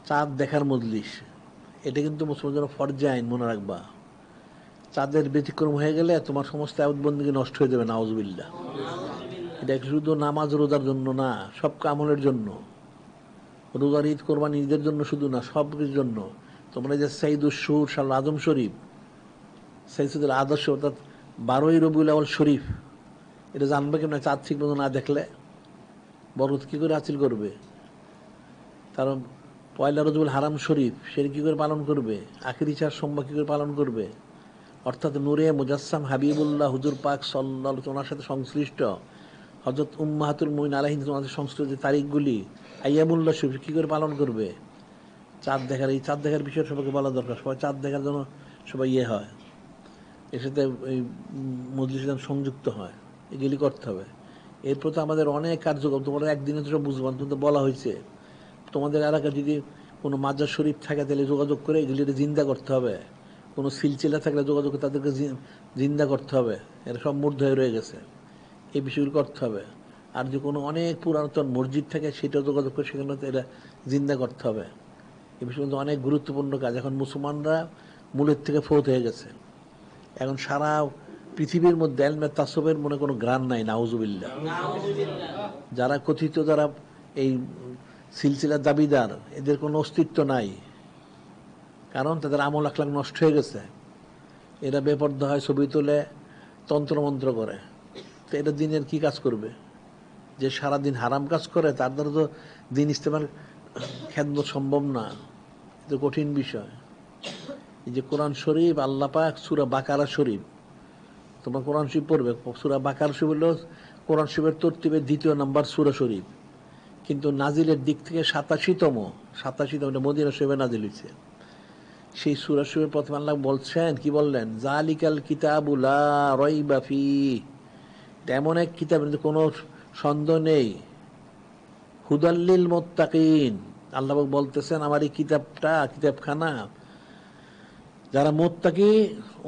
[SPEAKER 1] চাঁদ দেখার মজলিস, এটা কিন্তু মুসলমানদের ফরজে আইন, মনে রাখবা। চাঁদের ব্যতিক্রম হয়ে গেলে তোমার সমস্ত আবদবন্দিকে নষ্ট হয়ে যাবে, নাউজুবিল্লাহ। এটা শুধু নামাজ রোজার জন্য না, সব আমলের জন্য। রোজার ঈদ কোরবানি ঈদের জন্য শুধু না, সব কিছুর জন্য। তোমরা যে সাইদুস শুহুর শাল আজম শরীফ, সাইদুল আদর্শ, অর্থাৎ 12ই রবিউল আউয়াল শরীফ, এটা জানবে কেমন চাঁদ ঠিক মতো না দেখলে? বরকত কী করে হাসিল করবে? তার পয়লা রজবুল হারাম শরীফ, সেটা কী করে পালন করবে? আখিরি চার সোমবার কী করে পালন করবে? অর্থাৎ নূরে মুজাসসাম হাবিবুল্লাহ হুজুর পাক সাল্লাল্লাহু, ওনার সাথে সংশ্লিষ্ট হযরত উম্মাহাতুল মুমিনিন আলাইহিন ওনাদের সংশ্লিষ্ট যে তারিখগুলি, আইয়ামুল্লাহ শরীফ কী করে পালন করবে? চাঁদ দেখার, এই চাঁদ দেখার বিষয়ে সবাইকে বলা দরকার, সবাই চাঁদ দেখার জন্য সবাই হয়, এর সাথে এই মজলিসে সংযুক্ত হয়, এগুলি করতে হবে। এরপর তো আমাদের অনেক কার্যক্রম, তোমরা একদিনে তো সব বুঝবো, তো বলা হয়েছে তোমাদের এলাকায় যদি কোনো মাজার শরীফ থাকে তাহলে যোগাযোগ করে এগুলি জিন্দা করতে হবে। কোনো সিলসিলা থাকলে যোগাযোগ করে তাদেরকে জিন্দা করতে হবে, এরা সব মূর্ধ হয়ে রয়ে গেছে, এই বিষয়গুলো করতে হবে। আর যে কোনো অনেক পুরাতন মসজিদ থাকে সেটাও যোগাযোগ করে সেখানে এটা জিন্দা করতে হবে। এই বিষয়গুলো অনেক গুরুত্বপূর্ণ কাজ। এখন মুসলমানরা মূলের থেকে ফৌত হয়ে গেছে, এখন সারা পৃথিবীর মধ্যে এলমে তাসবের মনে কোনো গ্রান নাই, নাউজুবিল্লাহ। যারা কথিত, যারা এই সিলসিলার দাবিদার, এদের কোনো অস্তিত্ব নাই, কারণ তাদের আমল আখলাক নষ্ট হয়ে গেছে। এরা বেপর্দা হয়, ছবি তোলে, তন্ত্রমন্ত্র করে, তো এটা দিনের কি কাজ করবে? যে সারাদিন হারাম কাজ করে তার দ্বারা তো দিন ইস্তেমাল খেদমত সম্ভব না, এটা কঠিন বিষয়। এই যে কোরআন শরীফ, আল্লাহ পাক সূরা বাকারা শরীফ, তোমার কোরআন শরীফ পড়বে, সূরা বাকারা শরীফ হলো কোরআন শরীফের তরতিবের 2 নম্বর সূরা শরীফ, কিন্তু নাজিলের দিক থেকে 87তম, এটা মদিনা শরীফে নাজিল হয়েছে। সেই সূরা শরীফের প্রথমে আল্লাহ বলছেন, কি বললেন? জালিকাল কিতাবু লা রাইবা ফীহি, এমন এক কিতাব কোনো সন্দেহ নেই, হুদাল্লিল মুত্তাকিন। আল্লাহ বলতেছেন আমার এই কিতাবটা, কিতাবখানা, যারা মুত্তাকি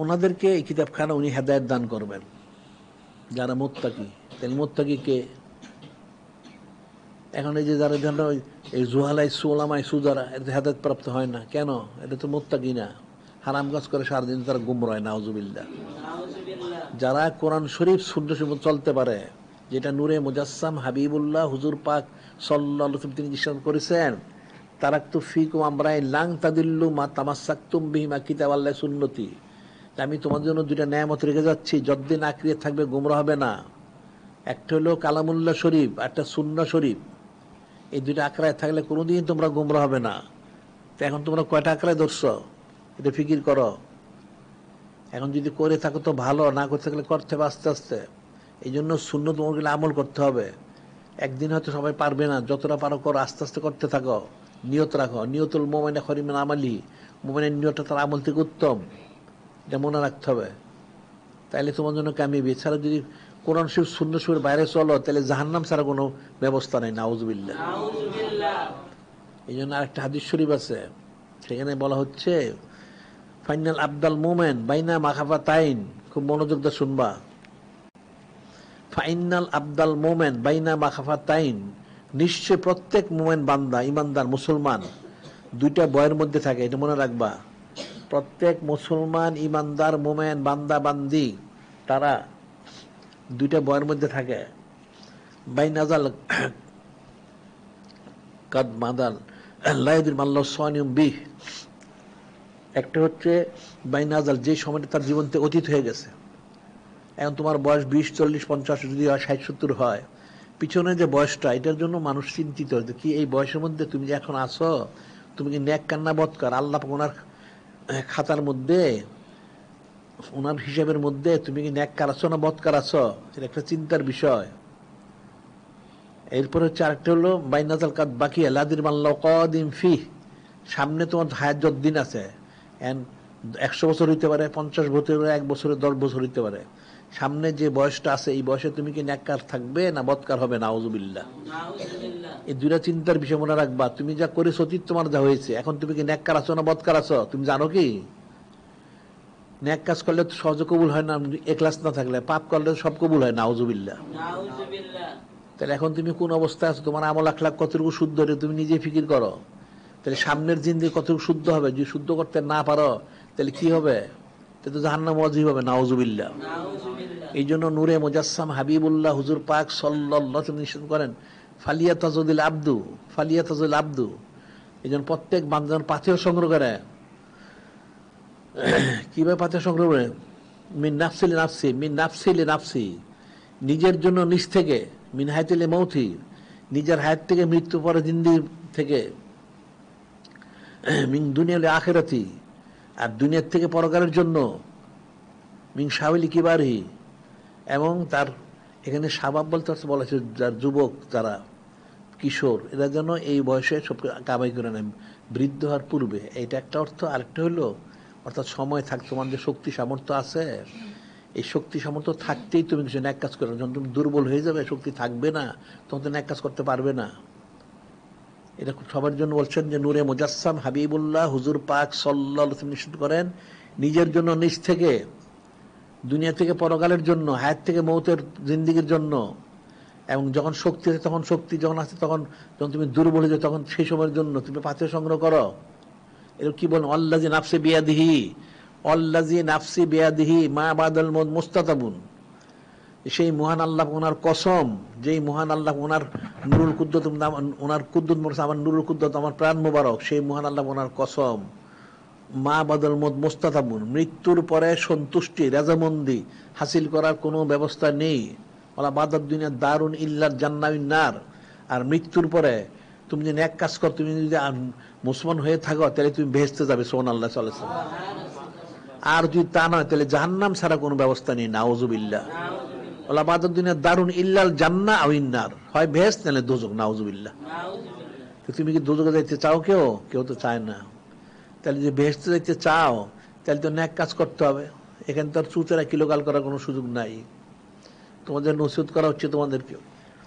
[SPEAKER 1] ওনাদেরকে এই কিতাবখানা উনি হেদায়েত দান করবেন, যারা মুত্তাকি। তাহলে মুত্তাকি কে? এখন এই যে যারা ধরো এই জুহালাই সুলামাই সুজারা, এটা হেদায়েত প্রাপ্ত হয় না কেন? এটা তো মুত্তাকি না, হারাম কাজ করে সারাদিন তারা গুমরা হয়, নাউজুবিল্লাহ। যারা কোরআন শরীফ শুদ্ধ শুদ্ধ চলতে পারে, যেটা নূরে মুজাসসাম হাবিবুল্লাহ হুজুর পাক সাল্লাল্লাহু আলাইহি ওয়াসাল্লাম তিনি দৃষ্টান্ত করেছেন, তারাকতু ফীকুম আমরাইন লান তাদিল্লু মা তামাসসাকতুম বিহিমা কিতাবাল্লাহি সুন্নতি, আমি তোমাদের জন্য 2টা নেয়ামত রেখে যাচ্ছি, যতদিন আঁকড়িয়ে থাকবে গোমরা হবে না। একটা হলো কালামুল্লাহ শরীফ, একটা সুন্নাহ শরীফ। এই 2টা আঁকড়ায় থাকলে কোনোদিন তোমরা গোমরা হবে না। তো এখন তোমরা কয়টা আঁকড়ায় ধরছো, এটা ফিকির করো। এখন যদি করে থাকো তো ভালো, না করতে থাকলে করতে হবে আস্তে আস্তে। এই জন্য সুন্নত তোমাকে আমল করতে হবে। একদিন হয়তো সবাই পারবে না, যতটা পারো করো, আস্তে আস্তে করতে থাকো। নিয়ত রাখো, নিয়তুল মুমিনি খৈরুম মিন আমালি, মুমিনের নিয়তটা তার আমল থেকে উত্তম, এটা মনে রাখতে হবে। তাইলে তোমার জন্য কামিয়াবি। এছাড়া যদি কোরআন শরীফ সুন্নাহ শরীফের বাইরে চলো তাহলে জাহান্নাম ছাড়া কোনো ব্যবস্থা নেই, নাউজুবিল্লাহ। এই জন্য আরেকটা হাদিস শরীফ আছে, সেখানে বলা হচ্ছে ফাইনাল আবদাল মোমেন বাইনা মাখাফাতাইন, খুব মনোযোগ দিয়ে শুনবা। ফাইনাল আবদাল মোমেন বাইনা মাখাফাতাইন, নিশ্চয় প্রত্যেক মোমেন বান্দা, ইমানদার মুসলমান 2টা বয়ের মধ্যে থাকে, এটা মনে রাখবা। প্রত্যেক মুসলমান, ইমানদার, মোমেন, বান্দা বান্দি, তারা 2টা বয়ের মধ্যে থাকে। বাইনাজাল কাদ মাদাল লাইদুল মাল্লাহ সানিউম বিহ, একটা হচ্ছে বাইনাজাল, যে সময়টা তার জীবন থেকে অতীত হয়ে গেছে। এখন তোমার বয়স 20, 40, 50, যদি হয় 60, 70 হয়, পিছনে যে বয়সটা, এটার জন্য মানুষ চিন্তিত কি এই বয়সের মধ্যে তুমি যে এখন আছো, তুমি কি নেক কান্না বদকার? আল্লাহ ওনার খাতার মধ্যে, ওনার হিসাবের মধ্যে তুমি কি নেককার আছো না বদকার আছো? এটা একটা চিন্তার বিষয়। এরপর হচ্ছে আরেকটা হলো বাইনাজাল কাদ বাকি আল্লাদির মাল্লাহ কাদিম ফি, সামনে তোমার হায়াত যতদিন আছে, 100 বছর হইতে পারে, 50 বছর, 1 বছরে 10 বছর হইতে পারে। সামনে যে বয়সটা আছে, এই বয়সে তুমি কি নেককার থাকবে না বদকার হবে? নাউজুবিল্লাহ। এই 2টা চিন্তার বিষয় মনে রাখবা। তুমি যা করেছো অতীত তোমার যা হয়েছে, এখন তুমি কি নেককার আছো না বদকার আছো তুমি জানো কি? নেক কাজ করলে তো সহজে কবুল হয় না, এখলাস না থাকলে। পাপ করলে সব কবুল হয়, নাউজুবিল্লাহ। তাহলে এখন তুমি কোন অবস্থায় আছো, তোমার আমল আখলাক কতটুকু শুদ্ধ, তুমি নিজে ফিকির করো। তাহলে সামনের জিন্দেগি কতটুকু শুদ্ধ হবে, যদি শুদ্ধ করতে না পারো তাহলে কি হবে? তাহলে তো জাহান্নাম ওয়াজিব হবে, নাউজুবিল্লাহ। এই জন্য নূরে মুজাসসাম হাবিবুল্লাহ হুজুর পাক সাল্লাল্লাহু আলাইহি ওয়াসাল্লাম নিষেধ করেন, ফালিয়াতাজুল আব্দু, ফালিয়াতাজুল আব্দু। এই জন্য প্রত্যেক বান্দার পাথেয় সংগ্রহ করে। কিভাবে পাথেয় সংগ্রহ করে? মিন নাফসিল নাফসি, মিন নাফসিল নাফসি, নিজের জন্য নিজ থেকে, মিন হায়াতিল মৌতি, নিজের হায়াত থেকে, মৃত্যু পরে জিন্দিগি থেকে, মিন দুনিয়াল আখিরাতি, আর দুনিয়ার থেকে পরকালের জন্য, মিন শাওয়ালি কিবারহি, এবং তার এখানে শাবাব বলতে বলা হয়েছে যার যুবক, যারা কিশোর, এরা যেন এই বয়সে সব কামাই করে নেয় বৃদ্ধ হওয়ার পূর্বে। এইটা একটা অর্থ। আরেকটা হলো অর্থাৎ সময় থাক, তোমার যে শক্তি সামর্থ্য আছে, এই শক্তি সামর্থ্য থাকতেই তুমি কিছু ন্যাক কাজ করো। যখন তুমি দুর্বল হয়ে যাবে, শক্তি থাকবে না, তখন তো ন্যাক কাজ করতে পারবে না। এটা সবার জন্য বলছেন যে নূরে মুজাসসাম হাবিবুল্লাহ হুজুর পাক সাল্লাল্লাহু আলাইহি ওয়াসাল্লাম নিষেধ করেন, নিজের জন্য নিজ থেকে, দুনিয়া থেকে পরকালের জন্য, হায়াত থেকে মৌতের জিন্দিগির জন্য, এবং যখন শক্তি আছে তখন শক্তি, যখন আছে তখন, যখন তুমি দুর্বল হয়ে যাও তখন সেই সময়ের জন্য তুমি পাথেয় সংগ্রহ করো। এর কি বলেন? আল্লাজি নাফসি বিয়াদিহি, আল্লাজি নাফসি বিয়াদিহি মা বাদাল মউত মুস্তাতাবুন। সেই মহান আল্লাহ ওনার কসম, যেই মহান আল্লাহ ওনার নুরুল কুদ্দত, ওনার কুদ্দত মোরসা আমার নুরুল কুদ্দত, আমার প্রাণ মোবারক, সেই মহান আল্লাহ ওনার কসম, মা বাদল মত মোস্তাতাবুন, মৃত্যুর পরে সন্তুষ্টি, রাজামন্দি হাসিল করার কোনো ব্যবস্থা নেই। ওলা বাদাত দুনিয়া দারুন ইল্লার জান্নাতুন নার। আর মৃত্যুর পরে তুমি যদি নেক কাজ কর, তুমি যদি মুসলমান হয়ে থাকো, তাহলে তুমি বেহেশতে যাবে, সুবহানাল্লাহ সাল্লাল্লাহু আলাইহি ওয়াসাল্লাম। আর যদি তা নয়, তাহলে জাহান্নাম ছাড়া কোনো ব্যবস্থা নেই, নাউজুবিল্লাহ। ওলা বাদাত দুনিয়া দারুন ইল্লাল জান্নাহ আও ইন্নার, হয় বেহেশত নাহলে দোজখ, নাউজুবিল্লাহ। তুমি কি দোজখে যাইতে চাও? কেউ তো চায় না। তাহলে যে বেহেশতে যাইতে চাও, তাহলে তো ন্যাক কাজ করতে হবে। এখানে তো আর চুতেরা কিলোকাল করার কোনো সুযোগ নাই। তোমাদের নসিহত করা হচ্ছে,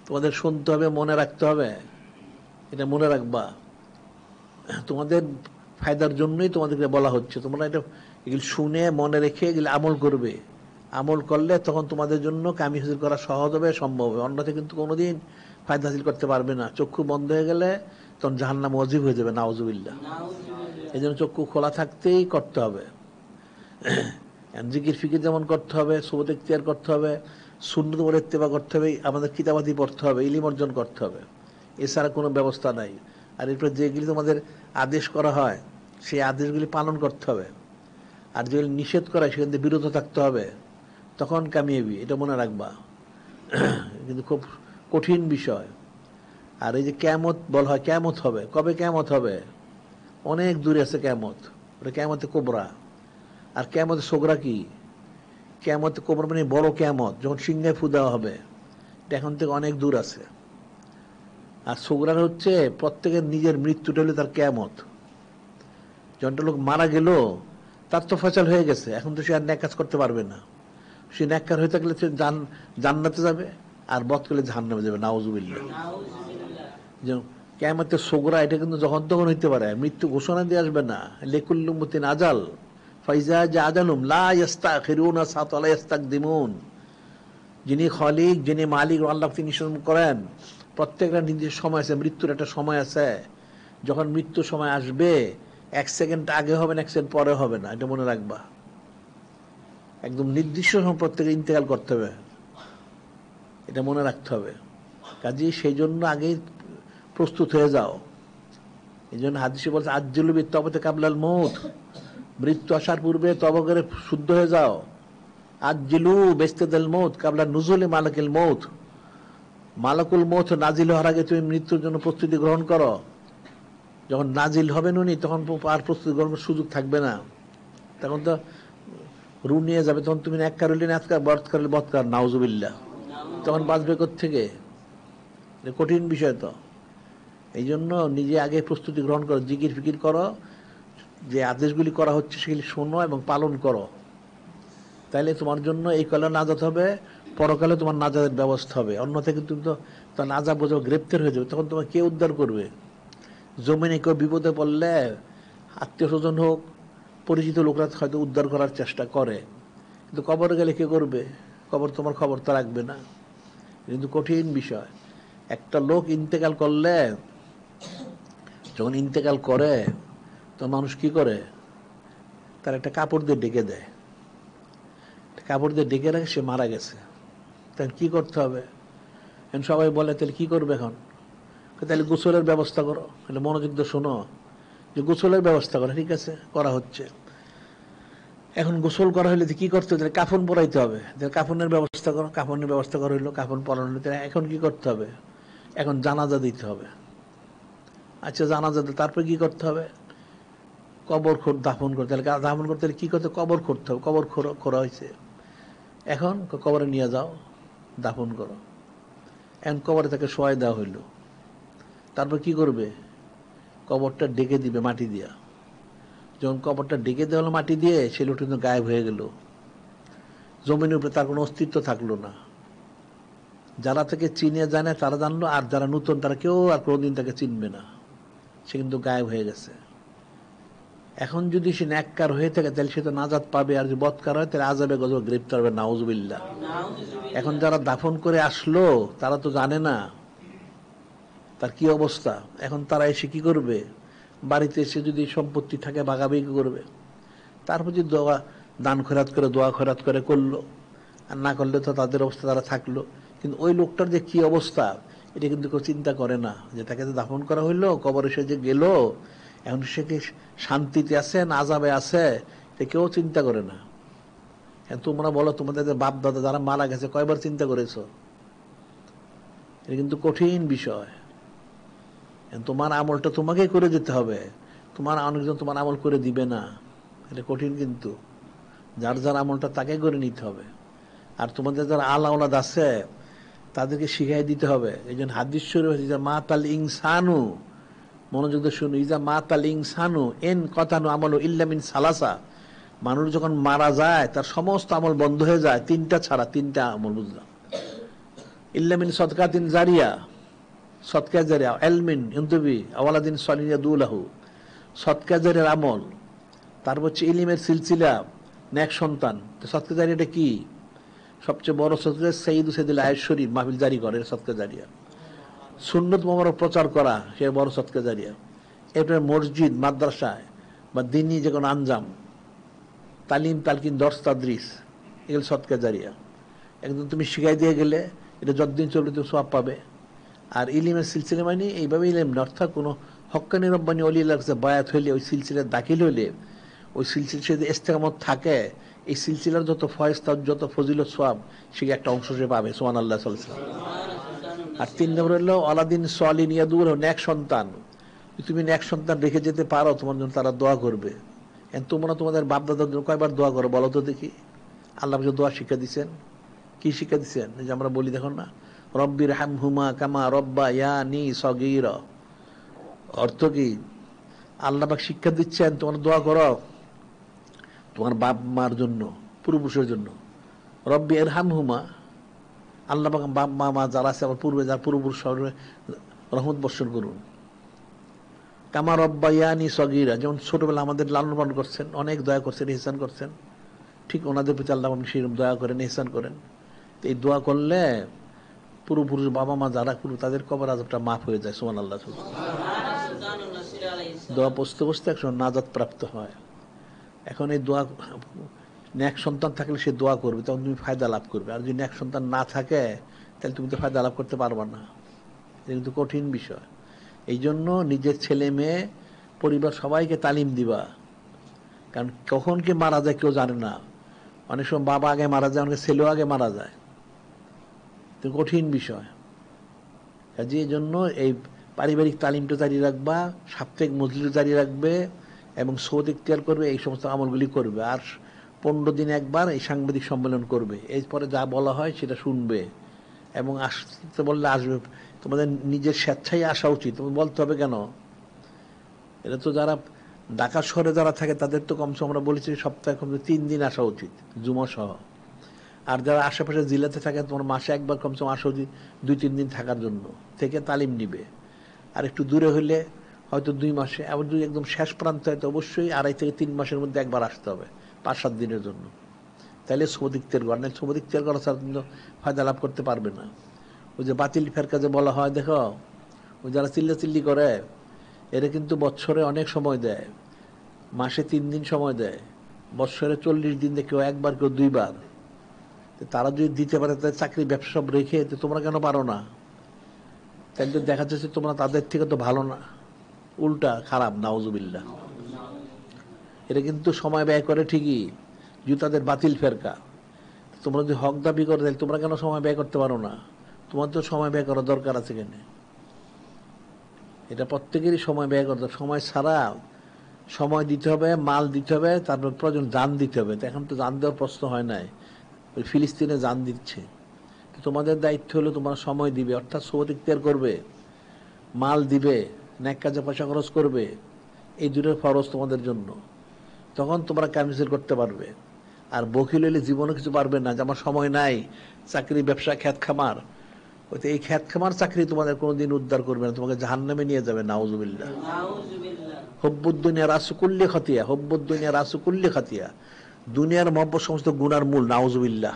[SPEAKER 1] তোমাদের শুনতে হবে, মনে রাখতে হবে। এটা মনে রাখবা, তোমাদের ফায়দার জন্যই তোমাদেরকে বলা হচ্ছে। তোমরা এটা এগুলো শুনে মনে রেখে এগুলো আমল করবে। আমল করলে তখন তোমাদের জন্য কামি হাসিল করা সহজ হবে, সম্ভব হবে। অন্যথায় কিন্তু কোনোদিন ফায়দা হাসিল করতে পারবে না। চক্ষু বন্ধ হয়ে গেলে তখন জাহান্নাম ওয়াজিব হয়ে যাবে, নাউজুবিল্লাহ। এই জন্য চক্ষু খোলা থাকতেই করতে হবে। জিকির ফিকির যেমন করতে হবে, সুবত ইখতিয়ার করতে হবে, সুন্নত ওপর ইত্তেবা করতে হবে, আমাদের কিতাবাদি পড়তে হবে, ইলম অর্জন করতে হবে। এছাড়া কোনো ব্যবস্থা নাই। আর এরপর যেগুলি তোমাদের আদেশ করা হয়, সেই আদেশগুলি পালন করতে হবে। আর যেগুলি নিষেধ করা হয়, সেখান থেকে বিরত থাকতে হবে, তখন কামিয়াবি। এটা মনে রাখবা। কিন্তু খুব কঠিন বিষয়। আর এই যে কিয়ামত বলা হয়, কিয়ামত হবে কবে? কিয়ামত হবে অনেক দূরে আছে কিয়ামত। ওটা কিয়ামতে কোবরা। আর কিয়ামতে সোগরা কি? কিয়ামতে কোবরা মানে বড় কিয়ামত, যখন সিংহায় ফু দেওয়া হবে, এটা এখন থেকে অনেক দূর আছে। আর সোগরার হচ্ছে প্রত্যেকের নিজের মৃত্যুটা হলে তার কিয়ামত। যখনটা লোক মারা গেল, তার তো ফয়সাল হয়ে গেছে, এখন তো সে আর ন্যাক কাজ করতে পারবে না। সে ন্যাক্কার হয়ে থাকলে সে জান্নাতে যাবে, আর বদ করলে জাহান্নামে যাবে, নাউজুবিল্লাহ। কিয়ামতে সোগরা এটা কিন্তু যখন তখন হইতে পারে, মৃত্যু ঘোষণা দিয়ে আসবে না। লিকুল্লি উম্মাতিন আজাল ফাইজা জাআজালুম লা ইস্তাখিরুনা সাআতান ওয়া লা ইস্তাকদিমুন। যিনি খালিক, যিনি মালিক, আল্লাহ তিনি নির্ধারণ করেন প্রত্যেকটা নির্দিষ্ট সময় আছে, মৃত্যুর একটা সময় আছে। যখন মৃত্যুর সময় আসবে, 1 সেকেন্ড আগে হবে না, 1 সেকেন্ড পরে হবে না, এটা মনে রাখবা। একদম নির্দিষ্ট সময় প্রত্যেকে ইন্তেকাল করতে হবে, এটা মনে রাখতে হবে। কাজেই সেই জন্য আগেই প্রস্তুত হয়ে যাও। এই জন্য হাদিসে বলছে আজ্জিলু বিত-তওবাতি কাবলাল মউত, মৃত্যু আসার পূর্বে তওবা করে শুদ্ধ হয়ে যাও। আজ্জিলু বিস্তিদাল মউত কাবলা নুজুলি মালাকিল মউত, মালাকুল মউত নাজিল হওয়ার আগে তুমি মৃত্যুর জন্য প্রস্তুতি গ্রহণ করো। যখন নাজিল হবেন উনি, তখন আর প্রস্তুতি গ্রহণের সুযোগ থাকবে না। তখন তো রু নিয়ে যাবে, তখন তুমি ন্যাক করলে ন্যাক, বদ করলে বদকার, নাউজুবিল্লাহ। তখন বাঁচবে কোত্থেকে? কঠিন বিষয় তো। এই জন্য নিজে আগে প্রস্তুতি গ্রহণ করো, জিকির ফিকির করো, যে আদেশগুলি করা হচ্ছে সেগুলি শোনো এবং পালন করো। তাইলে তোমার জন্য এই কালে নাজাত হবে, পরকালে তোমার নাজাতের ব্যবস্থা হবে। অন্যথায় কিন্তু তুমি তো নাজা বোঝো, গ্রেপ্তার হয়ে যাবে, তখন তোমার কে উদ্ধার করবে? জমিনে কেউ বিপদে পড়লে, আত্মীয় স্বজন হোক, পরিচিত লোকরা হয়তো উদ্ধার করার চেষ্টা করে, কিন্তু কবরে গেলে কে করবে? কবর তোমার খবর তো রাখবে না। কিন্তু কঠিন বিষয়। একটা লোক ইন্তেকাল করলে, যখন ইন্তেকাল করে তো মানুষ কি করে? তার একটা কাপড় দিয়ে ঢেকে দেয়, কাপড় দিয়ে ঢেকে রাখে, সে মারা গেছে। তাহলে কি করতে হবে? এখন সবাই বলে তাহলে কি করবে এখন? তাহলে গোসলের ব্যবস্থা করো। তাহলে মনোযোগ দিয়ে শোনো, যে গোসলের ব্যবস্থা করো, ঠিক আছে, করা হচ্ছে। এখন গোসল করা হলে কি করতে হবে? কাফন পরাইতে হবে। কাফনের ব্যবস্থা করো, কাফনের ব্যবস্থা করা হইলো, কাফন পরানো হলো। এখন কি করতে হবে? এখন জানাজা দিতে হবে। আচ্ছা, জানাজা দিতে তারপরে কি করতে হবে? কবর দাফন করতে হবে। দাফন করতে হলে কি করতে? কবর করতে হবে। কবর খোঁড়া হয়েছে, এখন কবরে নিয়ে যাও, দাফন করো। এখন কবরে তাকে শোয়াই দেওয়া হইল। তারপর কি করবে? কবরটা ডেকে দিবে মাটি দিয়া। যখন কবরটা ডেকে দেওয়া হলো মাটি দিয়ে, সে লোকটা কিন্তু গায়েব হয়ে গেল, জমিনের উপরে তার কোনো অস্তিত্ব থাকলো না। যারা তাকে চিনে জানে তারা জানলো, আর যারা নতুন তারা কেউ আর কোনোদিন তাকে চিনবে না। সে কিন্তু গায়েব হয়ে গেছে। এখন যদি সে নেককার হয়ে থাকে তাহলে সে তো নাজাত পাবে, আর যদি বদকার হয় তাহলে আযাবে গজব গ্রেপ্তার হবে, নাউজুবিল্লাহ। এখন যারা দাফন করে আসলো তারা তো জানে না তার কি অবস্থা। এখন তারা এসে কি করবে? বাড়িতে এসে যদি সম্পত্তি থাকে ভাগাভাগি করবে, তারপর যদি দোয়া দান খয়রাত করে, দোয়া খয়রাত করে করলো, আর না করলে তো তাদের অবস্থা তারা থাকলো। কিন্তু ওই লোকটার যে কি অবস্থা এটা কিন্তু কেউ চিন্তা করে না, যে তাকে যে দাফন করা হইলো, কবরে সে যে গেল, এখন সে কি শান্তিতে আছে না আযাবে আছে, এটা কেউ চিন্তা করে না। তোমরা বলো, তোমাদের বাপ দাদা যারা মারা গেছে কয়বার চিন্তা করেছো? এটা কিন্তু কঠিন বিষয়। তোমার আমলটা তোমাকেই করে দিতে হবে, তোমার অনেকজন তোমার আমল করে দিবে না। এটা কঠিন, কিন্তু যার যার আমলটা তাকে করে নিতে হবে। আর তোমাদের যারা আলাউলাদ আছে তাদেরকে শিখাই দিতে হবে। এই জন্য হাদিস শরীফ আছে, মা তাল ইনসানু, মনোযোগ দিয়ে শুনো, ইজা মা তাল ইনসানু এন কথানু আমল ইল্লা মিন সালাসা। মানুষ যখন মারা যায় তার সমস্ত আমল বন্ধ হয়ে যায়, তিনটা ছাড়া। তিনটা আমল বুঝলাম, ইল্লা মিন সদকাতিন জারিয়া, সদকা জারিয়া, এলমিন ইনতুবি আওয়ালাদিন সলিয়া দুলাহু, সদকা জারিয়ার আমল। তারপর হচ্ছে ইলিমের সিলসিলা, নেক সন্তান। সদকা জারিয়াটা কি? সবচেয়ে বড় সদকা সাইয়্যিদু সাইয়্যিদুল আয়েশরী মাহফিল জারি করে, সদকা জারিয়া। সুন্নত মোবারক প্রচার করা, সে বড় সদকা জারিয়া। এরপরে মসজিদ, মাদ্রাসায় বা দ্বীনি যে কোনো আঞ্জাম, তালিম, তালকিন, দর্স, তাদরিস, এগুলো সদকা জারিয়া। একদম তুমি শিখাই দিয়ে গেলে এটা যতদিন চলবে তুমি সওয়াব পাবে। আর ইলিমের সিলসিলা মানে এইভাবে ইলিম না, অর্থাৎ কোনো হক্কানি রব্বানি ওলিয়ার কাছে বায়াত হইলে, ওই সিলসিলার দাখিল হইলে, ওই সিলসিলা যদি ইস্তেকামত থাকে, এই সিলসিলার যত ফয়েজ, তার যত ফজিলত সওয়াব, সে একটা অংশ সে পাবে। সুবহানাল্লাহ সাল্লাল্লাহু আলাইহি ওয়াসাল্লাম। আর 3 নম্বর হলো আলাদিন সালিন ইয়াদুর, নেক সন্তান। তুমি নেক সন্তান রেখে যেতে পারো, তোমার জন্য তারা দোয়া করবে। তোমরা তোমাদের বাপ দাদার জন্য কয়বার দোয়া করো বলো তো দেখি? আল্লাহ যে দোয়া শিক্ষা দিচ্ছেন, কি শিক্ষা দিচ্ছেন? এই যে আমরা বলি দেখুন না, রব্বির হামহুমা কামা রব্বায়ানি সগীরা। অর্থ কি? আল্লাহ পাক শিক্ষা দিচ্ছেন তোমার দোয়া করো তোমার বাপ মার জন্য, পূর্বপুরুষের জন্য। রব্বি ইরহামহুমা, আল্লাহ পাক বাপ মা যারা আছে আমার পূর্বে, যার পূর্বপুরুষ, রহমত বর্ষণ করুন। কামা রব্বায়ানি সগীরা, যেমন ছোটবেলা আমাদের লালন পালন করছেন, অনেক দয়া করছেন, ইহসান করছেন, ঠিক ওনাদের প্রতি আল্লাহ আপনি সেরকম দয়া করেন, ইহসান করেন। এই দোয়া করলে পূর্বপুরুষ বাবা মা যারা পূর্ব, তাদের কবর আযাবটা মাফ হয়ে যায়। সুবহানাল্লাহ। দোয়া পড়তে পড়তে একসময় নাজাত প্রাপ্ত হয়। এখন এই দোয়া, নেক সন্তান থাকলে সে দোয়া করবে, তখন তুমি ফায়দা লাভ করবে। আর যদি নেক সন্তান না থাকে তাহলে তুমি তো ফায়দা লাভ করতে পারবা না। এটা কিন্তু কঠিন বিষয়। এই জন্য নিজের ছেলে মেয়ে, পরিবার সবাইকে তালিম দিবা, কারণ কখন কি মারা যায় কেউ জানে না। অনেক সময় বাবা আগে মারা যায়, অনেক ছেলেও আগে মারা যায়। তো কঠিন বিষয়। কাজে এই জন্য এই পারিবারিক তালিমটা জারি রাখবা, সাপ্তাহিক মজলিস জারি রাখবে, এবং সৌদ ইখতিয়ার করবে, এই সমস্ত আমলগুলি করবে। আর 15 দিন একবার এই সাংবাদিক সম্মেলন করবে, এরপরে যা বলা হয় সেটা শুনবে, এবং আসতে বললে আসবে। তোমাদের নিজের স্বেচ্ছায় আসা উচিত। তুমি বলতে হবে কেন? এটা তো যারা ঢাকা শহরে যারা থাকে তাদের তো কমসে আমরা বলেছি সপ্তাহে কমসে 3 দিন আসা উচিত, জুমা সহ। আর যারা আশেপাশে জেলাতে থাকে তোমার মাসে একবার কমসে কম আসা উচিত, 2-3 দিন থাকার জন্য, থেকে তালিম নিবে। আর একটু দূরে হইলে হয়তো 2 মাসে, আবার যদি একদম শেষ প্রান্তে হয় তো অবশ্যই 2.5 থেকে 3 মাসের মধ্যে একবার আসতে হবে 5-7 দিনের জন্য। তাহলে শুভ দিক ত্যাগ করা, না শুভ দিক ত্যাগ করা ছাড়া কিন্তু ফায়দা লাভ করতে পারবে না। ওই যে বাতিল ফেরকা যে বলা হয়, দেখো ওই যারা চিল্লাচিল্লি করে এরা কিন্তু বছরে অনেক সময় দেয়, মাসে 3 দিন সময় দেয়, বছরে 40 দিন কেউ একবার কেউ 2 বার। তারা যদি দিতে পারে তাদের চাকরি ব্যবসা সব রেখে, তো তোমরা কেন পারো না? তাহলে তো দেখা যাচ্ছে তোমরা তাদের থেকে তো ভালো না, উল্টা খারাপ, নাউজুবিল্লাহ। এটা কিন্তু সময় ব্যয় করে ঠিকই, যদি তাদের বাতিল ফেরকা। তোমরা যদি হক দাবি করো তাহলে তোমরা কেন সময় ব্যয় করতে পারো না? তোমার তো সময় ব্যয় করার দরকার আছে কেন? এটা প্রত্যেকেরই সময় ব্যয় করতে হবে। সময় ছাড়া, সময় দিতে হবে, মাল দিতে হবে, তারপর প্রয়োজন জান দিতে হবে। তো এখন তো জান দেওয়ার প্রশ্ন হয় নাই, ওই ফিলিস্তিনে জান দিচ্ছে। তো তোমাদের দায়িত্ব হলো তোমরা সময় দিবে, অর্থাৎ শুভ দিক ত্যাগ করবে, মাল দিবে, নেক কাজে পয়সা খরচ করবে, এই দুটোর ফরজ তোমাদের জন্য। তখন তোমরা ক্যান্সেল করতে পারবে। আর বকিল হইলে জীবনে কিছু পারবে না, যে আমার সময় নাই, চাকরি ব্যবসা খ্যাত খামার, ওইতে এই খ্যাত খামার চাকরি তোমাদের কোনোদিন উদ্ধার করবে না, তোমাকে জাহান্নামে নিয়ে যাবে, নাউজুবিল্লাহ। হব্বুদ দুনিয়া রাসুকুল্লি খাতিয়া, হব্বুদ দুনিয়া রাসুকুল্লি খাতিয়া, দুনিয়ার মহব্বত সমস্ত গুনার মূল, নাউজুবিল্লাহ।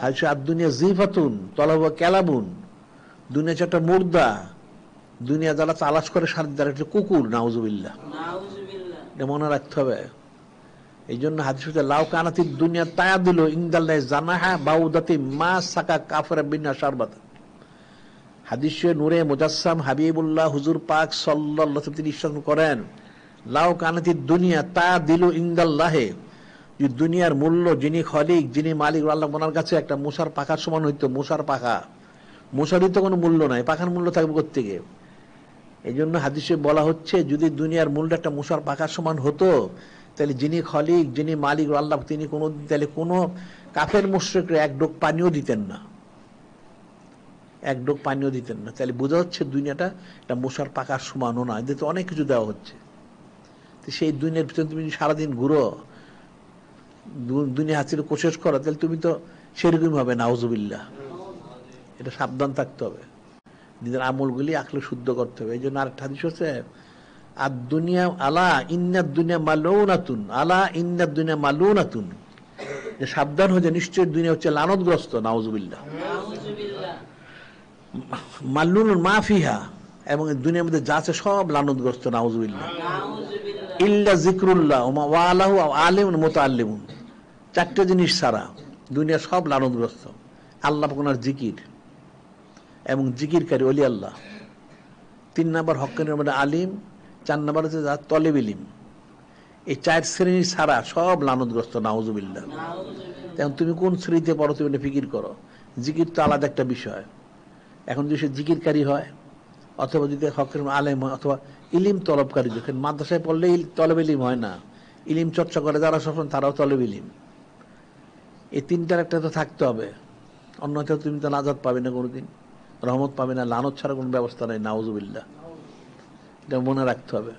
[SPEAKER 1] হাইসু আর দুনিয়া জিফাতুন তলাব ক্যালাবুন, দুনিয়া হচ্ছে একটা মুর্দা, দুনিয়া যারা তালাশ করে সার দ্বারা একটা কুকুর, নাউজুবিল্লাহ। এটা মনে রাখতে হবে। এই জন্য হাদিস হচ্ছে লাউ কানাতি দুনিয়া তায়া দিল ইনদাল্লাহ জানাহা বাউদাতি মা সাকা কাফেরা বিনা শারবাত। হাদিসে নূরে মুজাসসাম হাবিবুল্লাহ হুজুর পাক সাল্লাল্লাহু আলাইহি ওয়াসাল্লাম তিনি ইরশাদ করেন, লাউ কানাতি দুনিয়া তায়া দিল ইনদাল্লাহে, যে দুনিয়ার মূল্য যিনি খলিক, যিনি মালিক আল্লাহ, ওনার কাছে একটা মশার পাখার সমান হইতো। মশার পাখা, মশারই তো কোনো মূল্য নাই, পাখার মূল্য থাকবে কোত্থেকে? এই জন্য হাদিসে বলা হচ্ছে যদি দুনিয়ার মূল্য একটা মশার পাখার সমান হতো, তাহলে যিনি খলিক, যিনি মালিক আল্লাহ, তিনি কোনো, তাহলে কোনো কাফের মুশরিকরা এক ডোক পানিও দিতেন না, এক ডোক পানিও দিতেন না। তাহলে বোঝা হচ্ছে দুনিয়াটা একটা মশার পাখার সমানও না, এতে তো অনেক কিছু দেওয়া হচ্ছে। তো সেই দুনিয়ার পিছনে তুমি সারাদিন ঘুরো, দুনিয়া হাসির কোশিশ করো, তাহলে তুমি তো সেরকম হবে, নাউজুবিল্লাহ। এটা সাবধান থাকতে হবে, নিজের আমলগুলি আখলে শুদ্ধ করতে হবে। এই জন্য আরেকটা হাদিস হচ্ছে, আর দুনিয়া আলা ইন্নাদ দুনিয়া মালউনাতুন, আলা ইন্নাদ দুনিয়া মালউনাতুন, যে সাবধান হয়ে যায়, নিশ্চয় দুনিয়া হচ্ছে লানতগ্রস্ত, নাউজুবিল্লাহ। মালউনুন মা ফিহা, এবং দুনিয়ার মধ্যে যা আছে সব লানতগ্রস্ত, নাউজুবিল্লাহ। ইল্লা যিকরুল্লাহ ওয়া ওয়ালাহু আলিমুন মুতাআল্লিমুন, 4টে জিনিস ছাড়া দুনিয়া সব লানতগ্রস্ত। আল্লাহ ওনার জিকির এবং জিকিরকারী ওলি আল্লাহ, 3 নম্বর হক্কানির মধ্যে আলিম, 4 নম্বর হচ্ছে যার তলেব ইলম। এই 4 শ্রেণী ছাড়া সব লানতগ্রস্ত, নাউজুবিল্লাহ। এখন তুমি কোন শ্রেণীতে পড়ো তুমি ফিকির করো। জিকির তো আলাদা একটা বিষয়। এখন যদি সে জিকিরকারী হয়, অথবা যদি হকের আলেম হয়, অথবা ইলিম তলবকারী, যখন মাদ্রাসায় পড়লে তলব ইলিম হয় না, ইলিম চর্চা করে যারা সবসময়, তারাও তলব ইলিম। এই 3টার একটা তো থাকতে হবে, অন্যথা তুমি তো নাজাত পাবে না, কোনোদিন রহমত পাবে না। লানত ছাড়া কোনো ব্যবস্থা নেই, নাউজুবিল্লাহ। এটা মনে রাখতে হবে।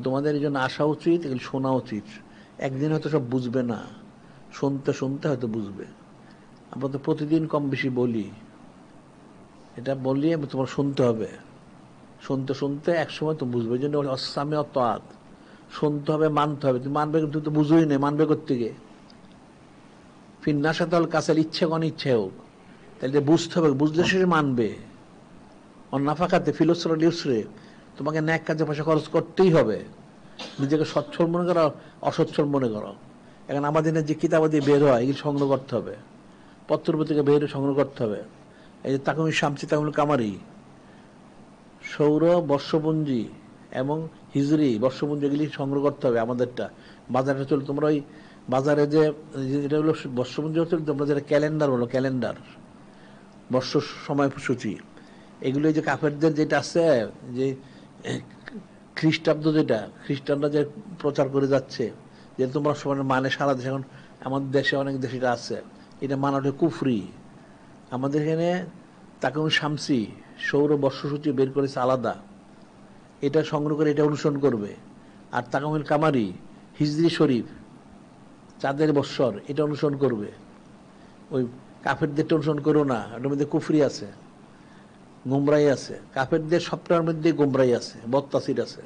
[SPEAKER 1] তোমাদের এই জন্য আসা উচিত, এগুলো শোনা উচিত। একদিন হয়তো সব বুঝবে না, শুনতে শুনতে হয়তো বুঝবে। আমরা তো প্রতিদিন কম বেশি বলি, এটা বলিয়ে তোমার শুনতে হবে, শুনতে শুনতে একসময় তো বুঝবে। এই জন্য অসামে অত শুনতে হবে, মানতে হবে। তুমি মানবে, কিন্তু তো বুঝোই নেই, মানবে কোত্থেকে? ফিন্না সাতাল কাছের ইচ্ছে অনিচ্ছে হোক, তাহলে বুঝতে হবে, বুঝলে সে মানবে। অন্নাফাকাতে ফিলোসরা লিউসরে, তোমাকে ন্যাক কাজে পয়সা খরচ করতেই হবে। নিজেকে সচ্ছল মনে করো, অসচ্ছল মনে করো। এখন আমাদের যে কিতাবাদি বের হয়, এগুলো সংগ্রহ করতে হবে, পত্রপত্রিকা বের সংগ্রহ করতে হবে। এই যে তাকুমি শামসি, তাকুমুল কামারি, সৌর বর্ষপঞ্জি এবং হিজরি বর্ষপঞ্জি, এগুলি সংগ্রহ করতে হবে আমাদেরটা। বাজারে চলে, তোমরা ওই বাজারে যে এটা হলো বর্ষপঞ্জি হচ্ছে, তোমরা যেটা ক্যালেন্ডার বলো, ক্যালেন্ডার বর্ষ সময়সূচি, এগুলো যে কাফেরদের যেটা আছে, যে খ্রিস্টাব্দ, যেটা খ্রিস্টানরা যে প্রচার করে যাচ্ছে, যে তোমরা সবাই মানে সারা দেশে, এখন আমাদের দেশে অনেক দেশ এটা আছে, এটা মানাটা কুফরি। আমাদের এখানে তাকে শামসি সৌর বর্ষসূচি বের করেছে আলাদা, এটা সংগ্রহ করে এটা অনুসরণ করবে। আর তাকামিল কামারি হিজরি শরীফ, চাঁদের বৎসর, এটা অনুসরণ করবে। ওই কাফেরদেরটা অনুসরণ করো না, এটার মধ্যে কুফরি আছে। গোমরাই আছে, কাফেরদের সবটার মধ্যে গোমরাই আছে, বদতাসির আছে।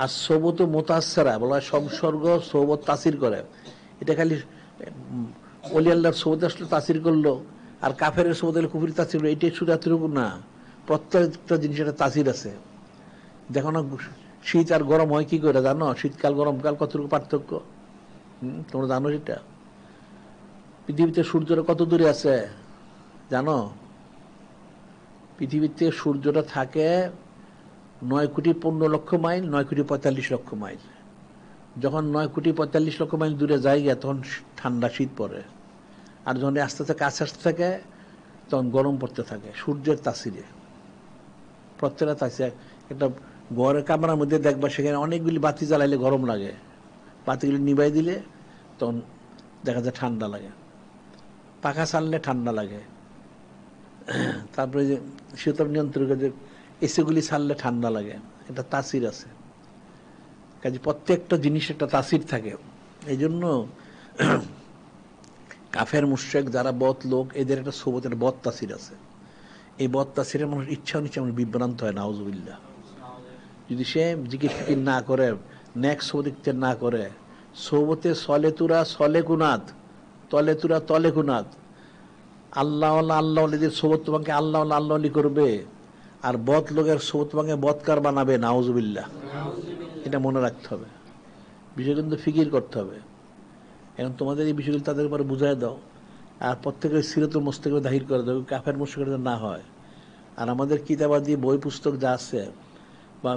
[SPEAKER 1] আর সৌবত মোতাসেরা বলা হয় সংসর্গ, সৌবত তাসির করে। এটা খালি অলি আল্লাহর সৌবত আসলে তাসির করলো, আর কাফের সৌবত হলে কুফরি তাসির করলো, এটাই শুধু এতটুকু না, প্রত্যেকটা জিনিসের একটা তাসির আছে। দেখো না শীত আর গরম হয় কি করে জানো? শীতকাল গরমকাল কতটুকু পার্থক্য তোমরা জানো সেটা? পৃথিবীতে সূর্যটা কত দূরে আছে জানো? পৃথিবীতে সূর্যটা থাকে 9,15,00,000 মাইল, 9,45,00,000 মাইল। যখন 9,45,00,000 মাইল দূরে যায় তখন ঠান্ডা শীত পড়ে, আর যখন আস্তে আস্তে কাছে আসতে থাকে তখন গরম পড়তে থাকে সূর্যের তাসিরে। প্রত্যেকটা তাসির একটা ঘরের কামরার মধ্যে দেখবা, সেখানে অনেকগুলি বাতি জ্বালাইলে গরম লাগে, বাতিগুলি নিভাই দিলে তখন দেখা যায় ঠান্ডা লাগে, পাখা চাললে ঠান্ডা লাগে, তারপরে যে শীতল নিয়ন্ত্রক যে এসিগুলি ছাড়লে ঠান্ডা লাগে, এটা তাসির আছে। কাজে প্রত্যেকটা জিনিস একটা তাসির থাকে। এই জন্য কাফের মুশরিক যারা বদ লোক, এদের একটা সোবতের বদ তাসির আছে। এই বদ তাসিরে মানুষ ইচ্ছা অনিচ্ছা বিভ্রান্ত হয়, নাউজুবিল্লাহ। যদি সে জিকির ফিকির না করে, নেক সোবত না করে, সোবতে সলে তুরা সলে কুনাত, তলে তুরা তলে কুনাত, আল্লাহ আল্লাহ সোবত তোমাকে আল্লাহ আল্লাহ করবে, আর বদ লোকের সোবত তোমাকে বদকার বানাবে, নাউজুবিল্লাহ। এটা মনে রাখতে হবে, বিষয় কিন্তু ফিকির করতে হবে। এখন তোমাদের এই বিষয়গুলো তাদের উপরে বুঝাই দাও, আর প্রত্যেকের সিরাতুল মুস্তাকিমে দাহির করে দাও, কাফের মুশরিক না হয়। আর আমাদের কিতাবাদি বই পুস্তক যা আছে বা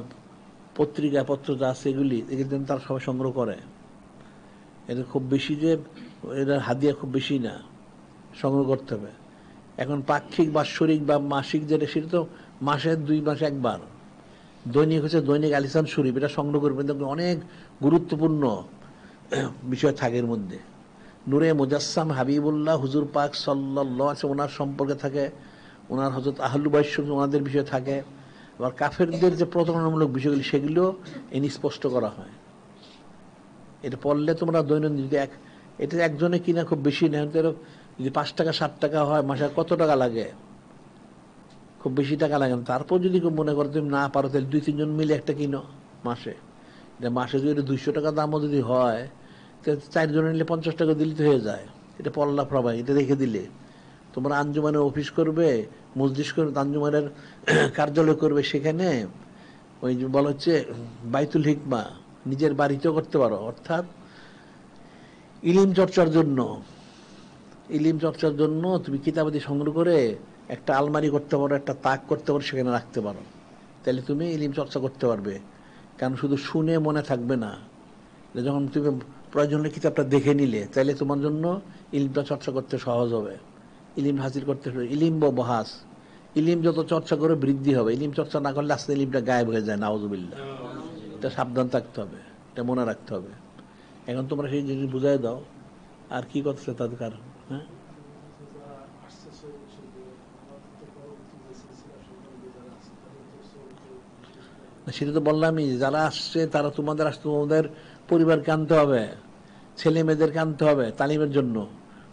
[SPEAKER 1] পত্রিকা পত্র যা আছে, এগুলি যেন তারা সবাই সংগ্রহ করে। এটা খুব বেশি যে এটার হাদিয়া খুব বেশি না, সংগ্রহ করতে হবে। এখন পাক্ষিক বাৎসরিক বা মাসিক যেটা, সেটা তো মাসে 2 মাসে একবার। দৈনিক হচ্ছে দৈনিক আলিসান শরীফ, এটা সংগ্রহ করবেন, অনেক গুরুত্বপূর্ণ বিষয় থাকে এর মধ্যে। নূরে মুজাসসাম হাবিবুল্লাহ হুজুর পাক সাল্লাল্লাহু আলাইহি ওনার সম্পর্কে থাকে, ওনার হযরত আহলু বাইত ওনাদের বিষয় থাকে। আবার কাফেরদের যে প্রতারণামূলক বিষয়গুলি, সেগুলো এনে স্পষ্ট করা হয়। এটা পড়লে তোমরা দৈনন্দিন, যদি এটা একজনে কিনা খুব বেশি নেই, যদি 5 টাকা 7 টাকা হয়, মাসে কত টাকা লাগে? খুব বেশি টাকা লাগে না। তারপর যদি মনে করো তুমি না পারো, তাহলে 2-3 জন মিলে একটা কিনো মাসে। মাসে যদি 200 টাকা দামও যদি হয়, তাহলে 4 জন নিলে 50 টাকা দিলে তো হয়ে যায়। এটা পল্লা প্রবাহ, এটা রেখে দিলে তোমরা আঞ্জুমানের অফিস করবে, মসজিদ করবে, আঞ্জুমানের কার্যালয় করবে, সেখানে ওই যে বলা হচ্ছে বাইতুল হিকমা নিজের বাড়িতেও করতে পারো। অর্থাৎ ইলিম চর্চার জন্য, ইলিম চর্চার জন্য তুমি কিতাবাদি সংগ্রহ করে একটা আলমারি করতে পারো, একটা তাক করতে পারো, সেখানে রাখতে পারো। তাহলে তুমি ইলিম চর্চা করতে পারবে। কারণ শুধু শুনে মনে থাকবে না, যখন তুমি প্রয়োজনীয় কিতাবটা দেখে নিলে, তাহলে তোমার জন্য ইলিমটা চর্চা করতে সহজ হবে, ইলিম হাসিল করতে। ইলিম বহাস, ইলিম যত চর্চা করে বৃদ্ধি হবে, ইলিম চর্চা না করলে আস্তে ইলিমটা গায়েব হয়ে যায়, নাউজুবিল্লাহ। এটা সাবধান থাকতে হবে, এটা মনে রাখতে হবে। এখন তোমরা সেই জিনিস বুঝাই দাও। আর কি করছে তাদের কারণ? হ্যাঁ, সেটা তো বললামই, যারা আসছে তারা তোমাদের আসতে, তোমাদের পরিবারকে আনতে হবে, ছেলে মেয়েদেরকে আনতে হবে তালিমের জন্য।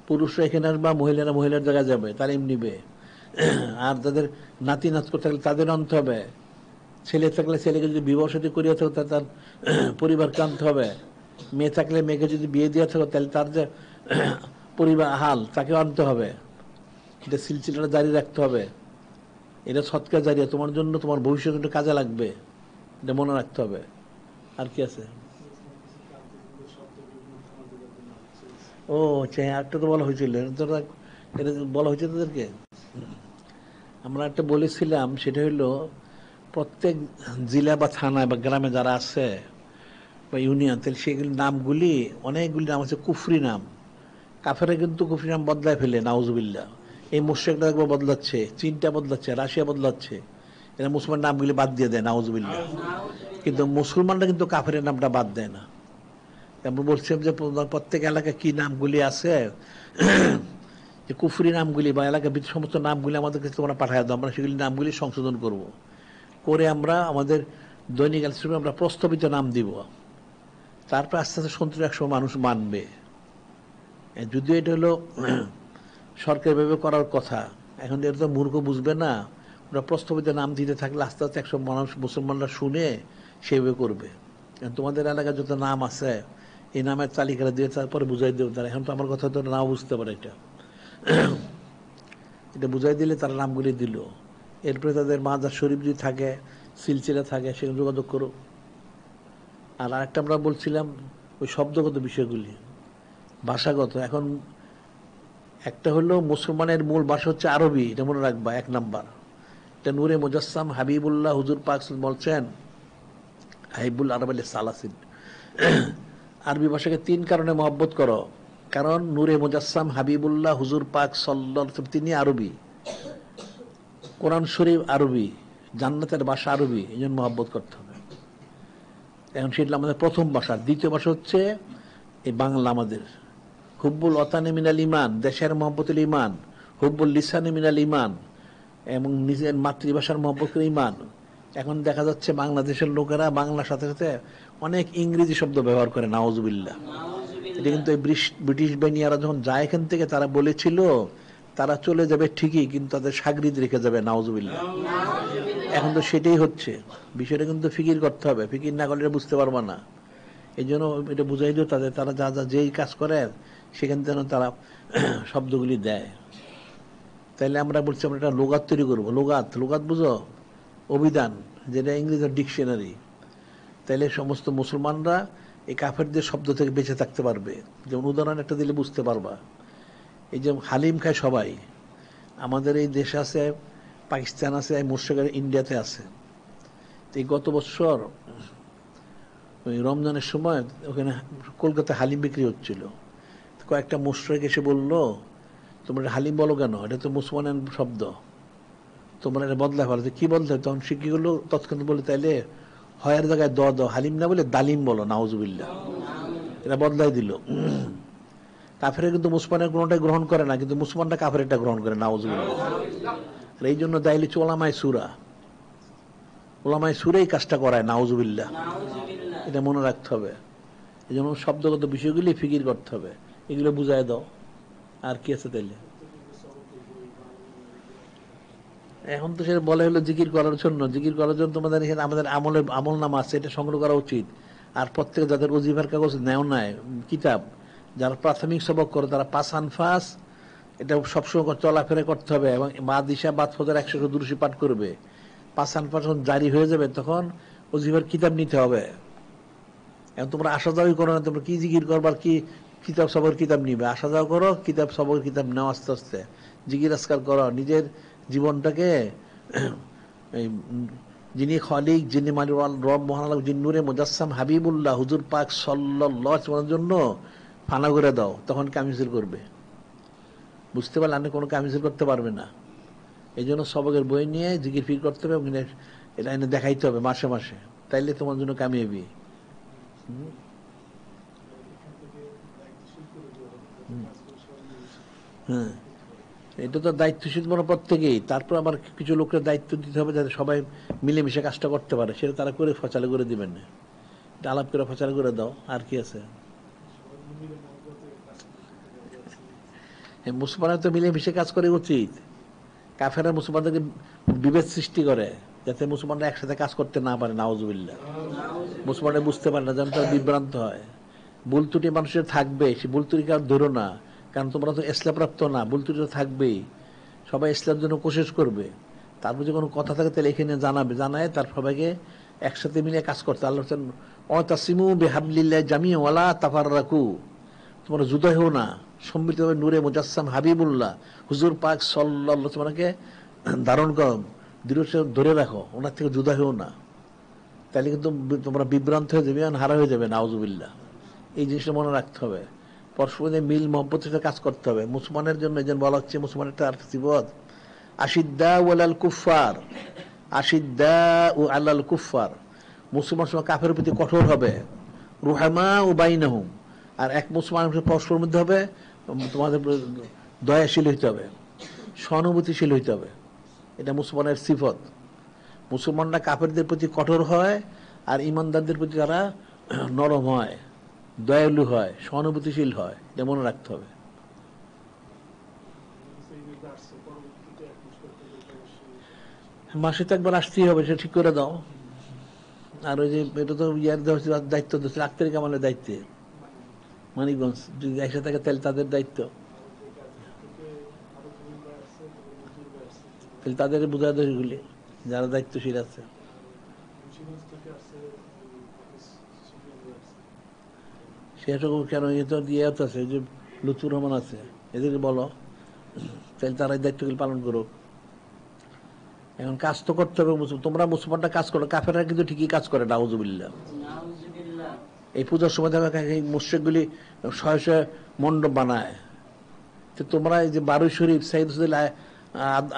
[SPEAKER 1] পুরুষরা এখানে আসবে, মহিলারা মহিলার জায়গায় যাবে, তালিম নিবে। আর যাদের নাতি নাতক থাকলে তাদের আনতে হবে, ছেলে থাকলে ছেলেকে যদি বিবাহ সাথী করিয়া থাকো তার পরিবারকে আনতে হবে, মেয়ে থাকলে মেয়েকে যদি বিয়ে দিয়ে থাকো তাহলে তার যে পরিবার হাল তাকেও আনতে হবে। এটা সিলসিলাটা জারি রাখতে হবে। এটা সৎকার জারিয়া, তোমার জন্য তোমার ভবিষ্যৎ একটু কাজে লাগবে, এটা মনে রাখতে হবে। আর কি আছে? ও আচ্ছা, একটা তো বলা হয়েছিল, এটা বলা হয়েছে তাদেরকে। আমরা একটা বলেছিলাম, সেটা হইলো প্রত্যেক জেলা বা থানায় বা গ্রামে যারা আছে বা ইউনিয়ন, তাহলে সেগুলি নামগুলি, অনেকগুলি নাম আছে কুফরি নাম। কাফেরা কিন্তু কুফরি নাম বদলায় ফেলে, নাউজুবিল্লাহ। এই মুশরিকরা একবার বদলাচ্ছে, চীনটা বদলাচ্ছে, রাশিয়া বদলাচ্ছে, এরা মুসলমান নামগুলি বাদ দিয়ে দেয়, নাউজুবিল্লাহ। কিন্তু মুসলমানরা কিন্তু কাফের নামটা বাদ দেয় না। আমরা বলছিলাম যে প্রত্যেক এলাকায় কি নামগুলি আছে, যে কুফরি নামগুলি বা এলাকার সমস্ত নামগুলি আমাদের কাছে তোমরা পাঠায় দাও, আমরা সেগুলি নামগুলি সংশোধন করব, করে আমরা আমাদের দৈনিক আলোচনা আমরা প্রস্তাবিত নাম দিব। তারপর আস্তে আস্তে 70-100 মানুষ মানবে। যদিও এটা হলো সরকারিভাবে করার কথা, এখন এটা তো মূর্খ বুঝবে না, ওরা প্রস্তাবিত নাম দিতে থাকলে আস্তে আস্তে একসব মানুষ মুসলমানরা শুনে সেভাবে করবে। তোমাদের এলাকায় যত নাম আছে এই নামের তালিকাটা দিয়ে তারপরে বুঝাই দেবে তারা। এখন তো আমার কথা তো নাও বুঝতে পারে, এটা বুঝাই দিলে তারা নামগুলি দিল। এরপরে তাদের মাজার শরীফ যদি থাকে, সিলসিলা থাকে, সেখানে যোগাযোগ করো। আর আরেকটা আমরা বলছিলাম ওই শব্দগত বিষয়গুলি, ভাষাগত। এখন একটা হলো মুসলমানের মূল ভাষা হচ্ছে আরবি, এটা মনে রাখবা 1 নাম্বার। এটা নূরে মুজাসসাম হাবিবুল্লাহ হুজুর পাক বলছেন হাবিবুল আরব সালাসিন, আরবি ভাষাকে 3 কারণে মহব্বত করো। কারণ নূরে মুজাসসাম হাবিবুল্লাহ হুজুর পাক সাল্লাল্লাহু আলাইহি তিনি আরবি, কোরআন শরীফ আরবি, জান্নাতের ভাষা আরবি, এই জন্য মহব্বত করতে হবে। এখন সেটা আমাদের প্রথম ভাষা। দ্বিতীয় ভাষা হচ্ছে এই বাংলা আমাদের। হুব্বুল ওয়াতানি মিনাল ইমান, দেশের মহব্বতুল ইমান। হুব্বুল লিসানি মিনাল ইমান, এবং নিজের মাতৃভাষার মহব্বতের ইমান। এখন দেখা যাচ্ছে বাংলাদেশের লোকেরা বাংলার সাথে সাথে অনেক ইংরেজি শব্দ ব্যবহার করে, নাউজুবিল্লাহ। এটা কিন্তু এই ব্রিটিশ বাহিনীরা যখন যায় এখান থেকে, তারা বলেছিল তারা চলে যাবে ঠিকই, কিন্তু তাদের সাগরিদ রেখে যাবে, নাউজুবিল্লাহ। এখন তো সেটাই হচ্ছে। বিষয়টা কিন্তু ফিকির করতে হবে, ফিকির না করলে বুঝতে পারবা না। এই জন্য এটা বুঝাই দিও তাদের, তারা যা যা যেই কাজ করে সেখান থেকে তারা শব্দগুলি দেয়। তাইলে আমরা বলছি আমরা একটা লোগাত তৈরি করবো। লোগাত বুঝো, অভিধান, যেটা ইংরেজির ডিকশনারি। তাইলে সমস্ত মুসলমানরা এই কাফেরদের শব্দ থেকে বেঁচে থাকতে পারবে। যেমন উদাহরণ একটা দিলে বুঝতে পারবা, এই যে হালিম খায় সবাই, আমাদের এই দেশে আছে, পাকিস্তান আছে, মুর্শিদাবাদ ইন্ডিয়াতে আছে। এই গত বছর ওই রমজানের সময় ওখানে কলকাতায় হালিম বিক্রি হচ্ছিল। কয়েকটা মুশরিক এসে বললো, তোমরা হালিম বলো কেন, এটা তো মুসলমানের শব্দ, তোমরা এটা বদলা ফেলো। কি বলতে? তখন শিখি গুলো তৎক্ষণাৎ বলে, তাইলে হয়ের জায়গায় দ হালিম না বলে দালিম বলো, নাউজুবিল্লাহ। এটা বদলাই দিল। কাফের কিন্তু মুসলমানের কোনোটাই গ্রহণ করে না, কিন্তু মুসলমানরা কাফের এটা গ্রহণ করে, নাউজুবিল্লাহ। এই জন্য দাইলি ওলামায়ে সূরা, ওলামায়ে সূরা এই কাজটা করায়, নাউজুবিল্লাহ। এটা মনে রাখতে হবে। এই জন্য শব্দগত বিষয়গুলি ফিকির করতে হবে, এগুলো বুঝাই দাও। আর কি আছে তাইলে? এখন তো সেটা বলে হলো জিকির করার জন্য। জিকির করার জন্য তোমাদের এখানে আমাদের আমল নামা আছে, এটা সংগ্রহ করা উচিত। আর প্রত্যেকে যাদের ওজিফার কাগজ নেও নাই, কিতাব, যারা প্রাথমিক সবক করে তারা 5 আনফাস এটা সবসময় চলাফেরা করতে হবে। এবং মা দিশা বাদ ফজর 100 দুরূশী পাঠ করবে। 5 আনফাস যখন জারি হয়ে যাবে তখন ওজিফার কিতাব নিতে হবে। এখন তোমরা আসা যাওয়াই করো না, তোমরা কি জিকির করবার, কি কিতাব সবর কিতাব নিবে? আসা যাওয়া করো, কিতাব সবর কিতাব নাও, আস্তে আস্তে জিকির আজকার করো। নিজের জীবনটাকে যিনি খালিক, যিনি মালিক রব মহান আল্লাহ, যিনি নূরে মুজাসসাম হাবিবুল্লাহ হুজুর পাক সাল্লাল্লাহু আলাইহি ওয়াসাল্লামের জন্য ফানা করে দাও, তখন কামিজুর করবে। বুঝতে পারলে? আপনি কোনো কামিজুর করতে পারবে না। এই জন্য সবকের বই নিয়ে জিকির ফির করতে হবে, এটা এনে দেখাইতে হবে মাসে মাসে, তাইলে তোমার জন্য কামিয়াবি। হ্যাঁ, এটা তো দায়িত্বশীল মনে প্রত্যেকেই। তারপর আবার কিছু লোকের দায়িত্ব দিতে হবে যাতে সবাই মিলেমিশে কাজটা করতে পারে, সেটা তারা করে ফচালে করে দিবেন না, এটা আলাপ করে ফচালে করে দাও। আর কি আছে? মুসলমানের তো মিলেমিশে কাজ করে উচিত। কাফেররা মুসলমানদেরকে বিভেদ সৃষ্টি করে যাতে মুসলমানরা একসাথে কাজ করতে না পারে, নাউজুবিল্লাহ। মুসলমানরা বুঝতে পারে না, যেন তারা বিভ্রান্ত হয়। ভুল ত্রুটি মানুষের থাকবে, সে ভুল ত্রুটি কারণ ধরো না, কারণ তোমরা তো ইসলাম প্রাপ্ত না, ভুল ত্রুটি থাকবেই। সবাই ইসলামের জন্য কোশিশ করবে। তারপর যে কোনো কথা থাকে তাহলে এখানে জানাবে, জানায় তার সবাইকে একসাথে মিলে কাজ করতে। আল্লাহ বলেন ওয়াতাসিমু বিহাবলিল্লাহি জামিআন ওয়ালা তাফাররাকু, তোমরা জুদা হও না, সম্মিলিতভাবে নূরে মুজাসসাম হাবিবুল্লাহ হুজুর পাক সাল্লাল্লাহু আলাইহি ওয়াসাল্লামকে ধারণ করো, দৃঢ় ধরে রাখো, ওনার থেকে জুদা হও না। তাহলে কিন্তু তোমরা বিভ্রান্ত হয়ে যাবে, হারা হয়ে যাবে, নাউজুবিল্লাহ। এই জিনিসটা মনে রাখতে হবে। পরস্পরের মিল মহব্বতের সাথে কাজ করতে হবে। মুসলমানের জন্য এই জন্য বলা হচ্ছে, মুসলমানের একটা সিফত আশিদ্দাউ আলাল কুফফার, আশিদ্দাউ আলাল কুফফার, মুসলমান সময় কাফের প্রতি কঠোর হবে। রুহামাউ বাইনাহুম, আর এক মুসলমানের পরস্পরের মধ্যে হবে তোমাদের দয়াশীল হইতে হবে, সহানুভূতিশীল হইতে হবে। এটা মুসলমানের সিফত। মুসলমানরা কাফেরদের প্রতি কঠোর হয়, আর ইমানদারদের প্রতি তারা নরম হয়, দয়ালু হয়, সহানুভূতিশীল হয়। এটা মনে রাখতে হবে। মাসে তো একবার আসতেই হবে, সে ঠিক করে দাও। আর ওই যে এটা তো ইয়ার দায়িত্ব দিচ্ছে আক্তার কামালের দায়িত্বে, মানিকগঞ্জ যদি একসাথে থাকে তাহলে তাদের দায়িত্ব, তাহলে তাদের বোঝা দোষগুলি যারা দায়িত্বশীল আছে। সেসব কেন এ তো দিয়ে আছে যে লুৎফুর রহমান আছে, এদেরকে বলো তাহলে তারা এই দায়িত্বগুলি পালন করুক। এখন কাজ তো করতে হবে, তোমরা মুসলমানরা কাজ করো, কাফেররা কিন্তু ঠিকই কাজ করে, নাউজুবিল্লাহ। এই পূজার সময় দেখা এই মুশরিকগুলি শয়ে শয়ে মণ্ডপ বানায়। তো তোমরা এই যে বারুই শরীফ, সাইদ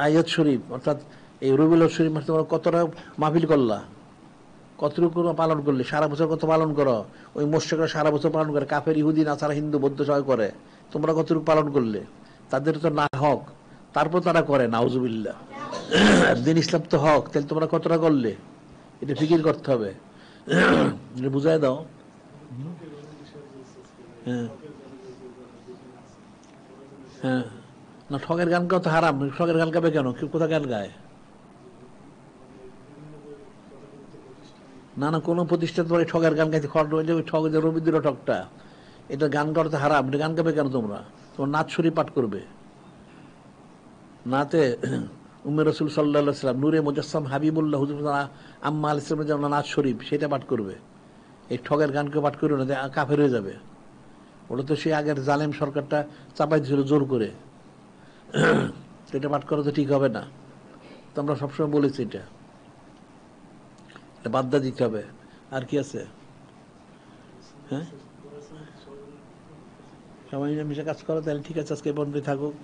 [SPEAKER 1] আয়াত শরীফ, অর্থাৎ এই রবিউল শরীফ মাসে তোমরা কতটা মাহফিল করলা, কতটুকু পালন করলে, সারা বছর কত পালন করো। ওই মুশরিকরা সারা বছর পালন করে, কাফের, ইহুদি, নাসারা, হিন্দু, বৌদ্ধ সবাই করে, তোমরা কতটুকু পালন করলে? তাদের তো না হক, তারপর তারা করে, নাউজুবিল্লাহ। দিন ইসলাম তো হক, তাহলে তোমরা কতটা করলে, এটা ফিকির করতে হবে, এটা বুঝাই দাও। হ্যাঁ হ্যাঁ, না ঠগের গান গাও তো হারাম, ঠগের গান গাবে কেন, কেউ কোথা গান গায়? না না, কোনো প্রতিষ্ঠান তোমার ঠগের গান গাইতে, ঠগ যে রবীন্দ্র ঠগটা, এটা গান গাওয়াতে হারাম, এটা গান গাবে কেন তোমরা? তোমার নাচ শরীফ পাঠ করবে, নাতে উম্মে রসুল সাল্লাল্লাহু আলাইহি সাল্লাম, নূরে মুজাসসাম হাবিবুল্লাহ হুজুর আম্মা আলাইহিস সালামের যেমন নাচ শরীফ, সেটা পাঠ করবে। এই ঠগের গানকে পাঠ করবে না, কাফের হয়ে যাবে। ওটা তো সে আগের জালেম সরকারটা চাপাই দিয়েছিল জোর করে, এটা পাঠ করা তো ঠিক হবে না। তো আমরা সবসময় বলেছি এটা বাদ্যা দিতে হবে। আর কি আছে? হ্যাঁ, সবাই মিলে মিশে কাজ করো, তাহলে ঠিক আছে, আজকে বন্ধ থাকুক।